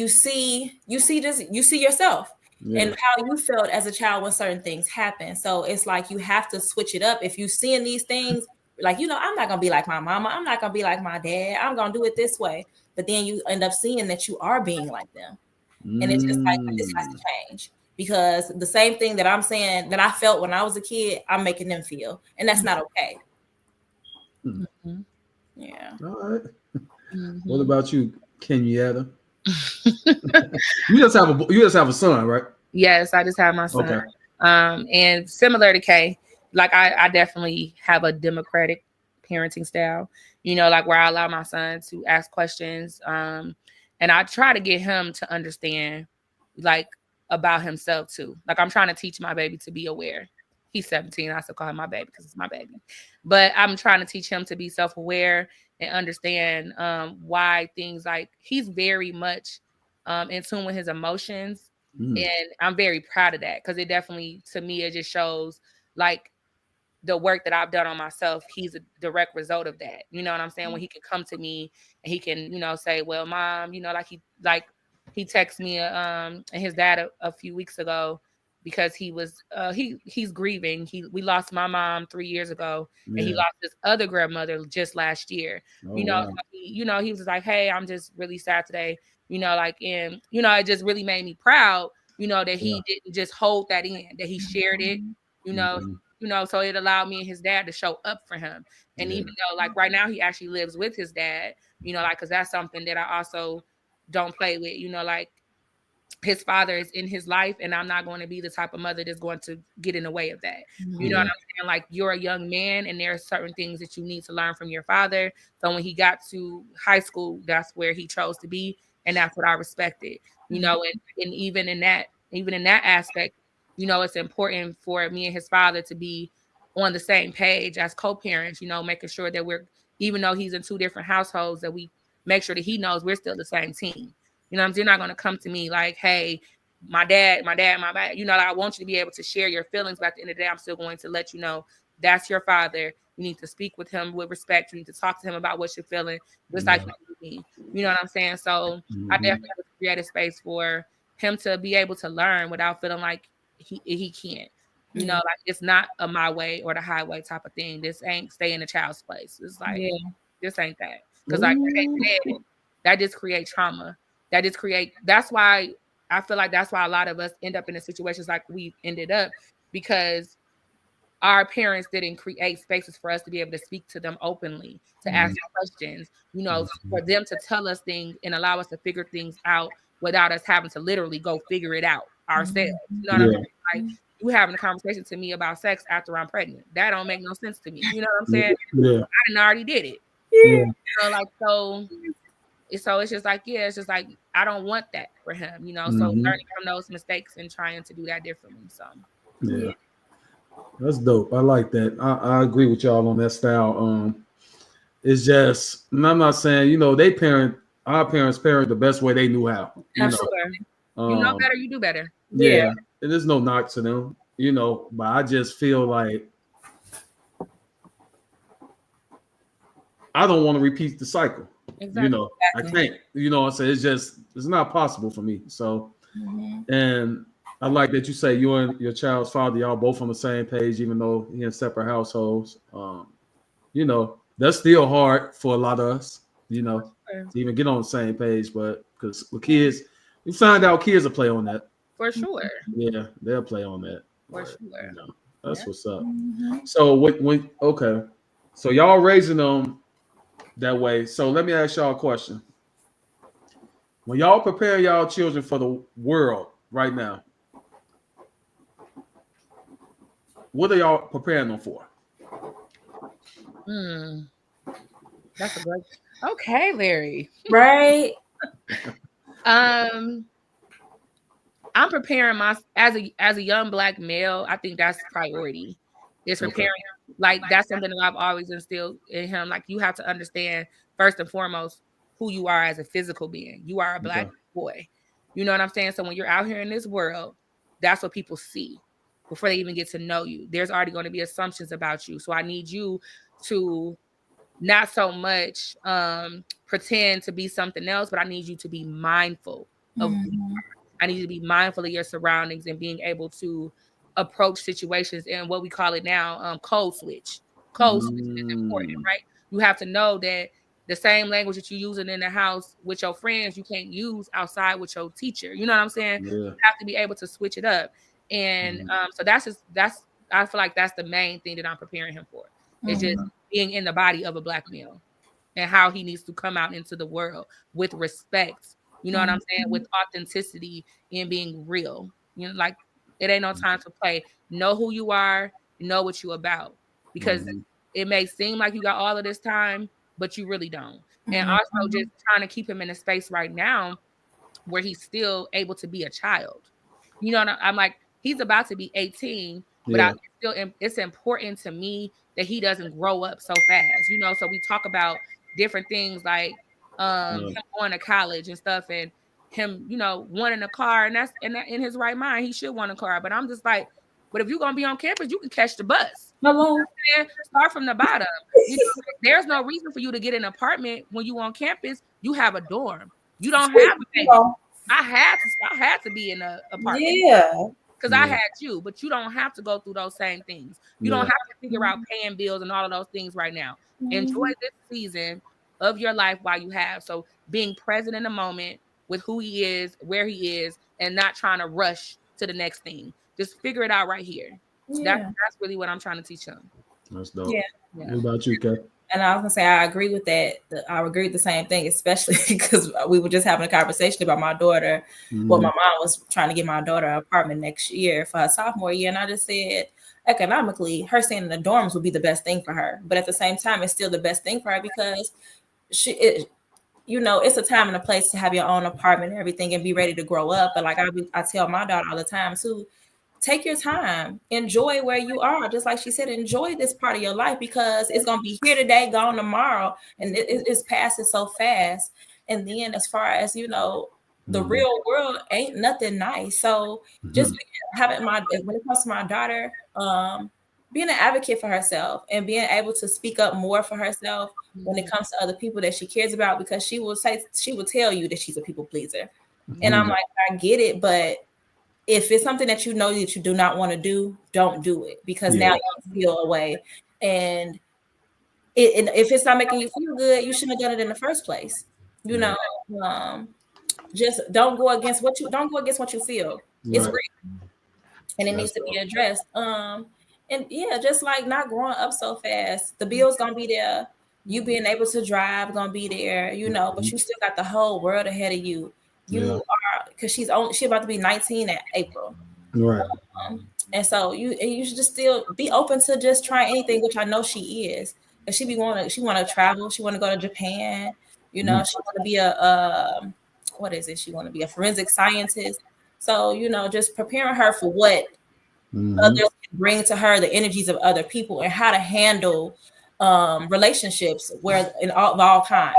see yourself and how you felt as a child when certain things happen. So it's like you have to switch it up. If you seeing these things, like, I'm not gonna be like my mama, I'm not gonna be like my dad, I'm gonna do it this way. But then you end up seeing that you are being like them. And it's just like, this has to change. Because the same thing that I'm saying that I felt when I was a kid, I'm making them feel, and that's not okay. Yeah. All right. What about you, Kenyatta? You just have a son, right? Yes, I just have my son. Okay. And similar to Kay, like I definitely have a democratic parenting style. Like where I allow my son to ask questions, and I try to get him to understand, like, about himself too. Like I'm trying to teach my baby to be aware. He's 17. I still call him my baby because it's my baby. But I'm trying to teach him to be self-aware and understand why things, like, he's very much in tune with his emotions. And I'm very proud of that because it definitely, to me, it just shows like the work that I've done on myself. He's a direct result of that. You know what I'm saying? When he can come to me and he can, say, well, Mom, he texted me and his dad a few weeks ago because he was he's grieving. We lost my mom 3 years ago, and he lost his other grandmother just last year. Wow. He was just like, hey, I'm just really sad today. And it just really made me proud, that he didn't just hold that in, that he shared it, so it allowed me and his dad to show up for him. And even though, like, right now he actually lives with his dad, because that's something that I also don't play with, like, his father is in his life, and I'm not going to be the type of mother that's going to get in the way of that. You know what I'm saying? Like, you're a young man, and there are certain things that you need to learn from your father. So when he got to high school, that's where he chose to be, and that's what I respected. And even in that aspect, it's important for me and his father to be on the same page as co-parents, making sure that even though he's in two different households, that we make sure that he knows we're still the same team. You're not going to come to me like, hey, my dad, I want you to be able to share your feelings, but at the end of the day, I'm still going to let you know that's your father. You need to speak with him with respect. You need to talk to him about what you're feeling, just like me. You know what I'm saying? So I definitely have to create a space for him to be able to learn without feeling like he can't. Like, it's not a my way or the highway type of thing. This ain't stay in a child's place. It's like, this ain't that. Because like that just creates trauma. That's why I feel like that's why a lot of us end up in the situations like we ended up, because our parents didn't create spaces for us to be able to speak to them openly, to ask questions, for them to tell us things and allow us to figure things out without us having to literally go figure it out ourselves. You know what I'm saying? Like, you having a conversation to me about sex after I'm pregnant. That don't make no sense to me. You know what I'm saying? I didn't already did it. So it's just like, it's just like, I don't want that for him, so learning from those mistakes and trying to do that differently. So that's dope. I like that. I agree with y'all on that style. It's just, and I'm not saying, our parents parent the best way they knew how. Absolutely. You know better, you do better. Yeah. And there's no knock to them, but I just feel like I don't want to repeat the cycle. Exactly. I can't, what I'm saying? It's not possible for me. So, and I like that you say you and your child's father, y'all both on the same page, even though you're in separate households. That's still hard for a lot of us, to even get on the same page. But because with kids, we find out kids will play on that. For sure. Yeah, they'll play on that. For sure. That's what's up. So So y'all raising them that way. So let me ask y'all a question. When y'all prepare y'all children for the world right now, what are y'all preparing them for? That's a great. Okay, Larry. Right. I'm preparing as a young Black male. I think that's priority. Is preparing like that's something that I've always instilled in him. Like you have to understand first and foremost who you are as a physical being. You are a Black boy. You know what I'm saying? So when you're out here in this world, that's what people see before they even get to know you. There's already going to be assumptions about you. So I need you to not so much pretend to be something else, but I need you to be mindful of I need you to be mindful of your surroundings and being able to approach situations in what we call it now, code switch. Code switch is important, right? You have to know that the same language that you're using in the house with your friends, you can't use outside with your teacher. You know what I'm saying? Yeah. You have to be able to switch it up. And so that's I feel like that's the main thing that I'm preparing him for. It's just being in the body of a Black male and how he needs to come out into the world with respect. You know what I'm saying? With authenticity and being real. You know, like it ain't no time to play. Know who you are, know what you about. Because it may seem like you got all of this time, but you really don't. And also just trying to keep him in a space right now where he's still able to be a child. You know, I'm like, he's about to be 18, but it's important to me that he doesn't grow up so fast. You know, so we talk about different things like him going to college and stuff, and him, you know, wanting a car, and that's in his right mind, he should want a car. But I'm just like, but if you're gonna be on campus, you can catch the bus. Hello. Start from the bottom. You know, there's no reason for you to get an apartment when you on campus. You have a dorm. You don't have to pay. I had to be in an apartment. Yeah. Because I had you, but you don't have to go through those same things. You don't have to figure out paying bills and all of those things right now. Enjoy this season of your life while you have. So being present in the moment with who he is, where he is, and not trying to rush to the next thing. Just figure it out right here. That's really what I'm trying to teach him. That's dope. Yeah. What about you, Kay? And I was gonna say I agree with that. I agree with the same thing, especially because we were just having a conversation about my daughter. Well, my mom was trying to get my daughter an apartment next year for her sophomore year, and I just said, economically, her staying in the dorms would be the best thing for her. But at the same time, it's still the best thing for her because it's a time and a place to have your own apartment and everything and be ready to grow up. But like I tell my daughter all the time too, take your time, enjoy where you are. Just like she said, enjoy this part of your life because it's going to be here today, gone tomorrow. And it's passing so fast. And then as far as, the real world ain't nothing nice. So just having when it comes to my daughter, being an advocate for herself and being able to speak up more for herself when it comes to other people that she cares about, because she will tell you that she's a people pleaser. And I'm like, I get it, but if it's something that you know that you do not want to do, don't do it, because now you feel away. And if it's not making you feel good, you shouldn't have done it in the first place. Just don't go against what you feel. It's real, and it needs to be addressed. And just like not growing up so fast, the bill's gonna be there. You being able to drive gonna be there, but you still got the whole world ahead of you. You are, because she's about to be 19 in April, right? And so you should just still be open to just trying anything, which I know she is. And she want to travel. She want to go to Japan. She want to be she want to be a forensic scientist. So just preparing her for what others can bring to her, the energies of other people, and how to handle relationships of all kinds.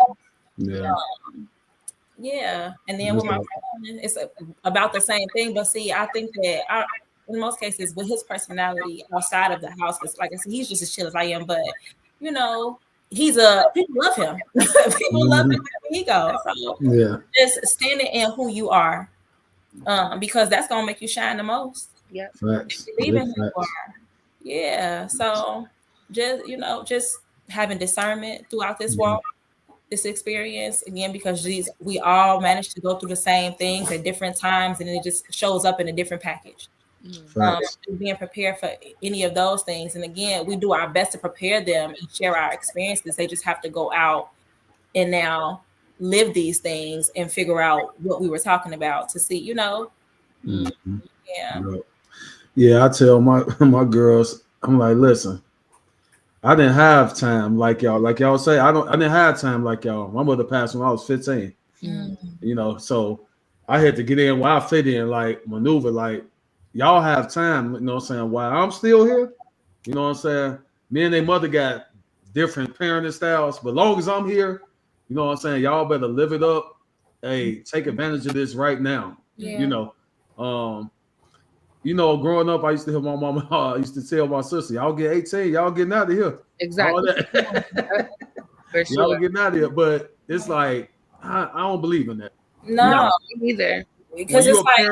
And then with my friend, it's about the same thing. But see, I think that in most cases, with his personality outside of the house, because like I said, he's just as chill as I am. But people love him. People love him wherever he goes. So just standing in who you are, because that's gonna make you shine the most. Yeah, believe in who you are. Yeah. So just having discernment throughout this walk. This experience again, because we all managed to go through the same things at different times, and it just shows up in a different package. Being prepared for any of those things. And again, we do our best to prepare them and share our experiences. They just have to go out and now live these things and figure out what we were talking about to see, you know. Mm-hmm. Yeah. Yeah, I tell my girls, I'm like, listen, I didn't have time like y'all. Like y'all say, I didn't have time like y'all. My mother passed when I was 15. You know, so I had to get in where I fit in, like maneuver, like y'all have time, you know what I'm saying, while I'm still here, you know what I'm saying? Me and their mother got different parenting styles, but long as I'm here, you know what I'm saying, y'all better live it up. Hey, take advantage of this right now. Yeah. You know, growing up, I used to hear my mama, I used to tell my sister, y'all get 18, y'all getting out of here. Exactly. For sure. Y'all getting out of here. But it's like, I don't believe in that. No, me neither. Because it's like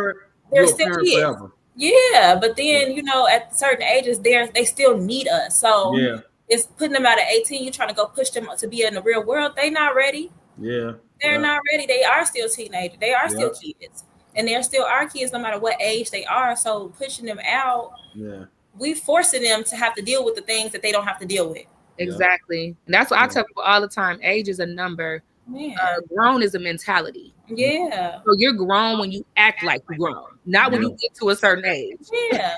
they're still kids. Forever. Yeah, but then you know, at certain ages, they still need us. So it's putting them out at 18. You're trying to go push them to be in the real world. They're not ready. Yeah, they're not ready. They are still teenagers. They are still kids, and they're still our kids, no matter what age they are. So pushing them out, we forcing them to have to deal with the things that they don't have to deal with. Exactly. And that's what I tell people all the time. Age is a number. Grown is a mentality. Yeah. So you're grown when you act like you're grown, not when you get to a certain age. Yeah.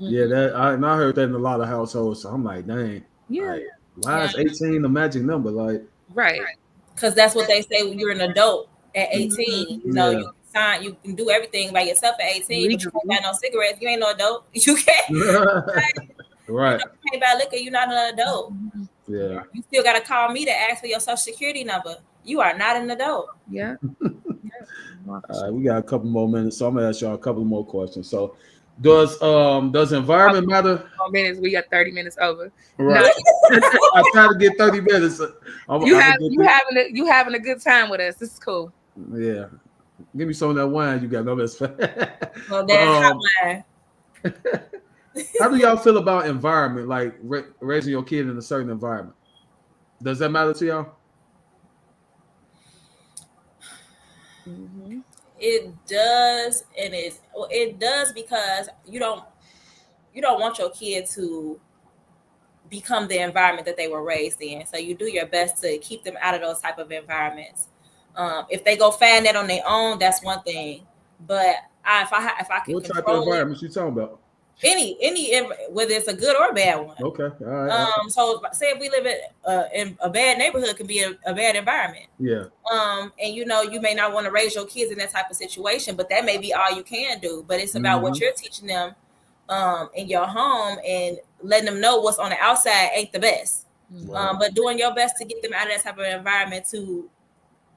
That I heard that in a lot of households. So I'm like, dang. Like, why is 18 the magic number? Like, right. Because that's what they say when you're an adult at 18. You know, you sign, you can do everything by yourself at 18, but you can't buy no cigarettes. You ain't no adult. You can't. Right. You can't buy liquor. You're not an adult. Yeah. You still got to call me to ask for your social security number. You are not an adult. Yeah. All right, we got a couple more minutes, so I'm gonna ask y'all a couple more questions. So, does environment matter? More minutes. We got 30 minutes over. Right. I try to get 30 minutes. You having a good time with us. This is cool. Yeah. Give me some of that wine you got. No, that's fine. Well, that's hot wine. How do y'all feel about environment, like raising your kid in a certain environment? Does that matter to y'all? Mm-hmm. It does, and it does because you don't want your kid to become the environment that they were raised in. So you do your best to keep them out of those type of environments. If they go find that on their own, that's one thing. But if I can what type of environment you talking about? Any whether it's a good or a bad one. Okay, all right. So say if we live in a bad neighborhood, can be a bad environment. Yeah. And you know, you may not want to raise your kids in that type of situation, but that may be all you can do. But it's about what you're teaching them in your home and letting them know what's on the outside ain't the best. But doing your best to get them out of that type of environment to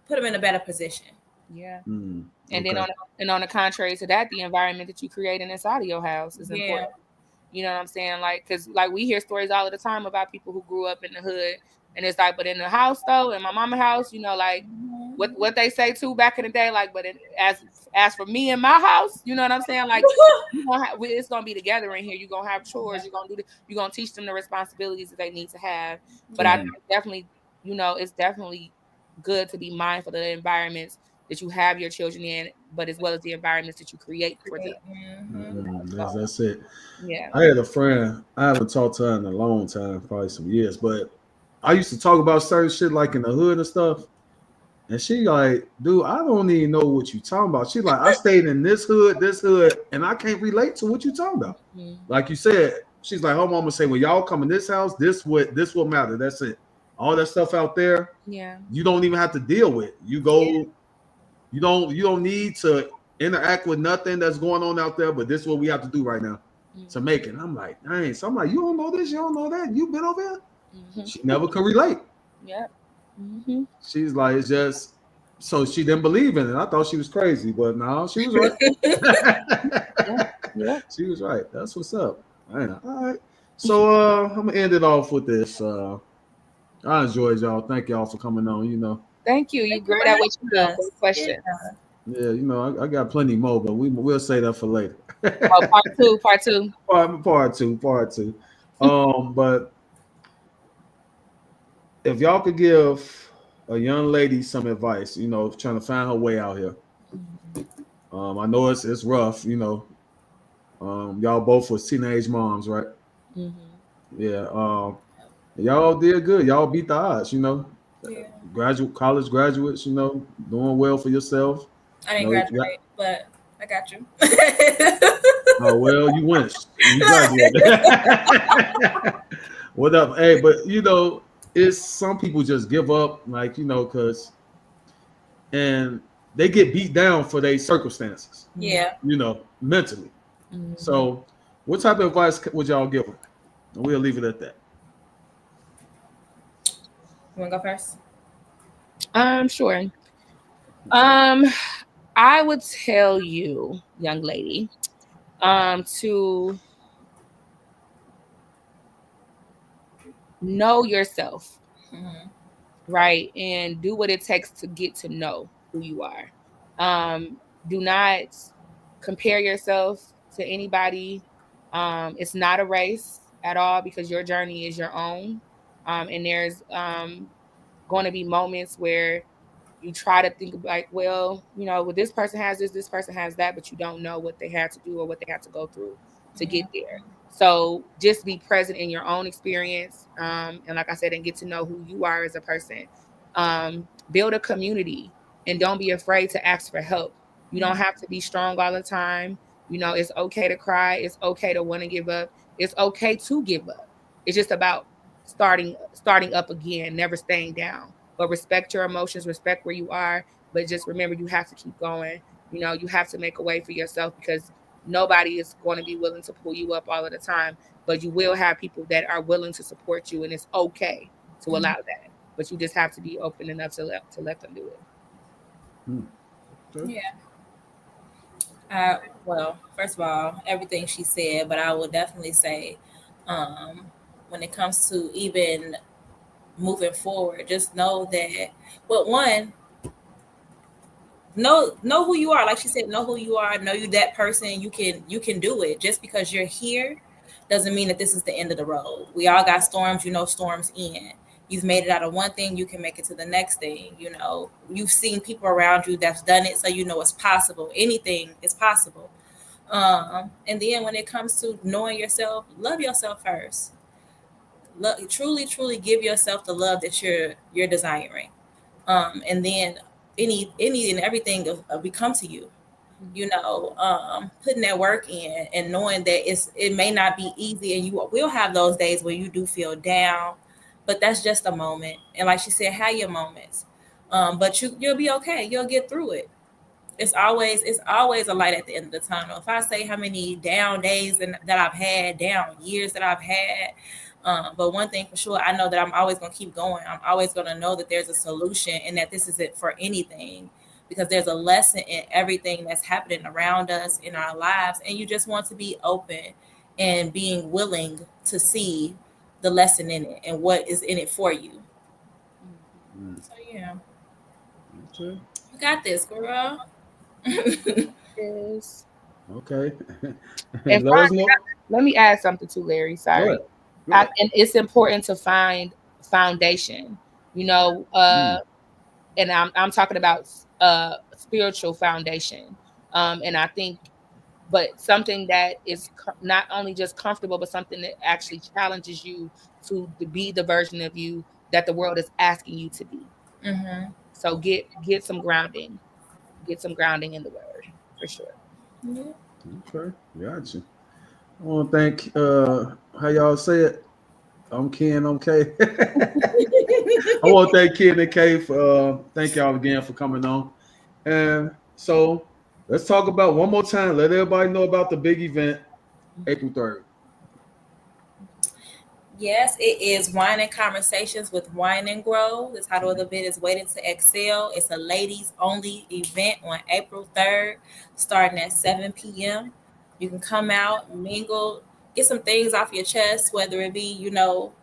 put them in a better position. Yeah. And then on the contrary to that, the environment that you create inside of your house is important. You know what I'm saying? Like, because like we hear stories all of the time about people who grew up in the hood, and it's like, but in the house though, in my mama's house, you know, like what they say too back in the day, like, but as for me in my house, you know what I'm saying? Like, it's gonna be together in here. You're gonna have chores. You're gonna do you're gonna teach them the responsibilities that they need to have. But I definitely, you know, it's definitely good to be mindful of the environments that you have your children in, but as well as the environments that you create for them. That's it. Yeah. I had a friend, I haven't talked to her in a long time, probably some years, but I used to talk about certain shit like in the hood and stuff. And she like, dude, I don't even know what you talking about. She like, I stayed in this hood, and I can't relate to what you talking about. Like you said, she's like, her mama say, when y'all come in this house, this will matter. That's it. All that stuff out there, you don't even have to deal with. You go, you don't need to interact with nothing that's going on out there, but this is what we have to do right now to make it. And I'm like, dang. So I'm like, you don't know this, you don't know that. You been over here? She never could relate. Yeah. She's like, it's just, so she didn't believe in it. I thought she was crazy, but no, she was right. She was right. That's what's up. Man, all right. So I'm gonna end it off with this. I enjoyed y'all. Thank y'all for coming on. You know. Thank you. You great at what you do. Good question. Yeah, you know, I got plenty more, but we'll say that for later. Part two. Part two. But if y'all could give a young lady some advice, you know, trying to find her way out here, I know it's rough, you know. Y'all both was teenage moms, right? Yeah. Y'all did good. Y'all beat the odds, you know. Yeah. College graduates, you know, doing well for yourself. I didn't You know, graduate, but I got you. oh well, you went. You graduated. What up? Hey, but you know, it's some people just give up, like, you know, and they get beat down for their circumstances, Yeah. you know, mentally. Mhm. So, what type of advice would y'all give them? And we'll leave it at that. You want to go first? Sure. I would tell you, young lady, to know yourself, right? And do what it takes to get to know who you are. Do not compare yourself to anybody. It's not a race at all because your journey is your own. And there's going to be moments where you try to think like, well, you know, well, this person has this person has that, but you don't know what they had to do or what they had to go through to get there. So just be present in your own experience. And like I said, and get to know who you are as a person. Build a community and don't be afraid to ask for help. You don't have to be strong all the time. You know, it's okay to cry. It's okay to want to give up. It's okay to give up. It's just about starting up again, never staying down. But respect your emotions, respect where you are. But just remember, you have to keep going. You know, you have to make a way for yourself because nobody is going to be willing to pull you up all of the time. But you will have people that are willing to support you, and it's okay to allow that. But you just have to be open enough to let them do it. Okay. Yeah. Well, first of all, everything she said, but I would definitely say, when it comes to even moving forward, just know that. Well, one, know who you are. Like she said, know who you are. Know you that person. You can do it. Just because you're here doesn't mean that this is the end of the road. We all got storms. You know, storms end. You've made it out of one thing, you can make it to the next thing. You know, you've seen people around you that's done it, so you know it's possible. Anything is possible. And then when it comes to knowing yourself, love yourself first. Truly give yourself the love that you're desiring. And then any and everything will come to you. You know, putting that work in and knowing that it may not be easy, and you will have those days where you do feel down, but that's just a moment. And like she said, have your moments, but you'll be okay. You'll get through it. It's always a light at the end of the tunnel. If I say how many down days that I've had, down years that I've had, but one thing for sure, I know that I'm always going to keep going. I'm always going to know that there's a solution and that this isn't for anything, because there's a lesson in everything that's happening around us in our lives. And you just want to be open and being willing to see the lesson in it and what is in it for you. So, yeah, Okay. you got this, girl. Yes. Okay. And Let us know. let me add something too, Larry. Go Sorry. ahead. Go ahead. And it's important to find foundation. You know, and I'm talking about spiritual foundation. And I think, but something that is not only just comfortable, but something that actually challenges you to be the version of you that the world is asking you to be. Mm-hmm. So get some grounding in the word for sure. Yeah. Okay. Gotcha. I want to thank how y'all say it. I'm Ken. I'm Kay. I want to thank Ken and Kay for thank y'all again for coming on. And so let's talk about one more time. Let everybody know about the big event, April 3rd. Yes, it is Wine and Conversations with Wine and Grow. The title of the event is Waiting to Excel. It's a ladies only event on April 3rd, starting at 7 p.m. You can come out, mingle, get some things off your chest, whether it be, you know,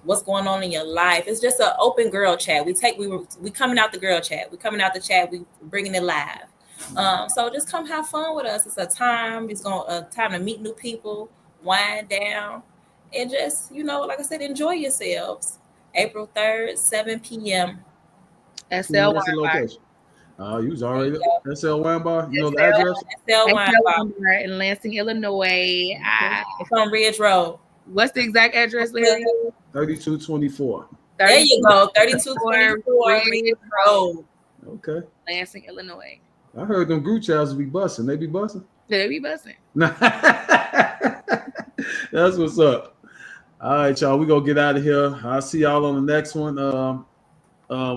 what's going on in your life. It's just an open girl chat. We coming out the girl chat. We coming out the chat. We bringing it live. So just come have fun with us. It's a time. It's a time to meet new people, wind down, and just, you know, like I said, enjoy yourselves. April 3rd, 7 p.m. SL What's the Wine Bar. location? You was already SL Wine Bar. You know the SL address? SL Wine Bar. In Lansing, Illinois. It's on Ridge Road. What's the exact address, Larry? 3224. There you go. 3224 Ridge Road. Okay. Lansing, Illinois. I heard them group chats be busting. They be busting. They be busting. That's what's up. All right, y'all. We gonna get out of here. I'll see y'all on the next one.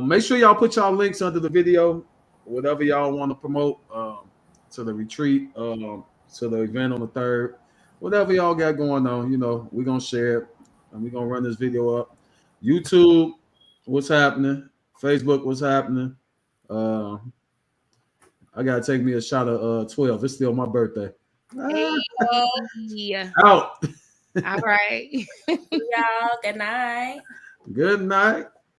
Make sure y'all put y'all links under the video, whatever y'all want to promote, to the retreat, to the event on the 3rd, whatever y'all got going on. You know, we're gonna share it and we're gonna run this video up. YouTube, what's happening? Facebook, what's happening? I gotta take me a shot of 12. It's still my birthday. Yeah. Out. All right. Y'all, good night. Good night.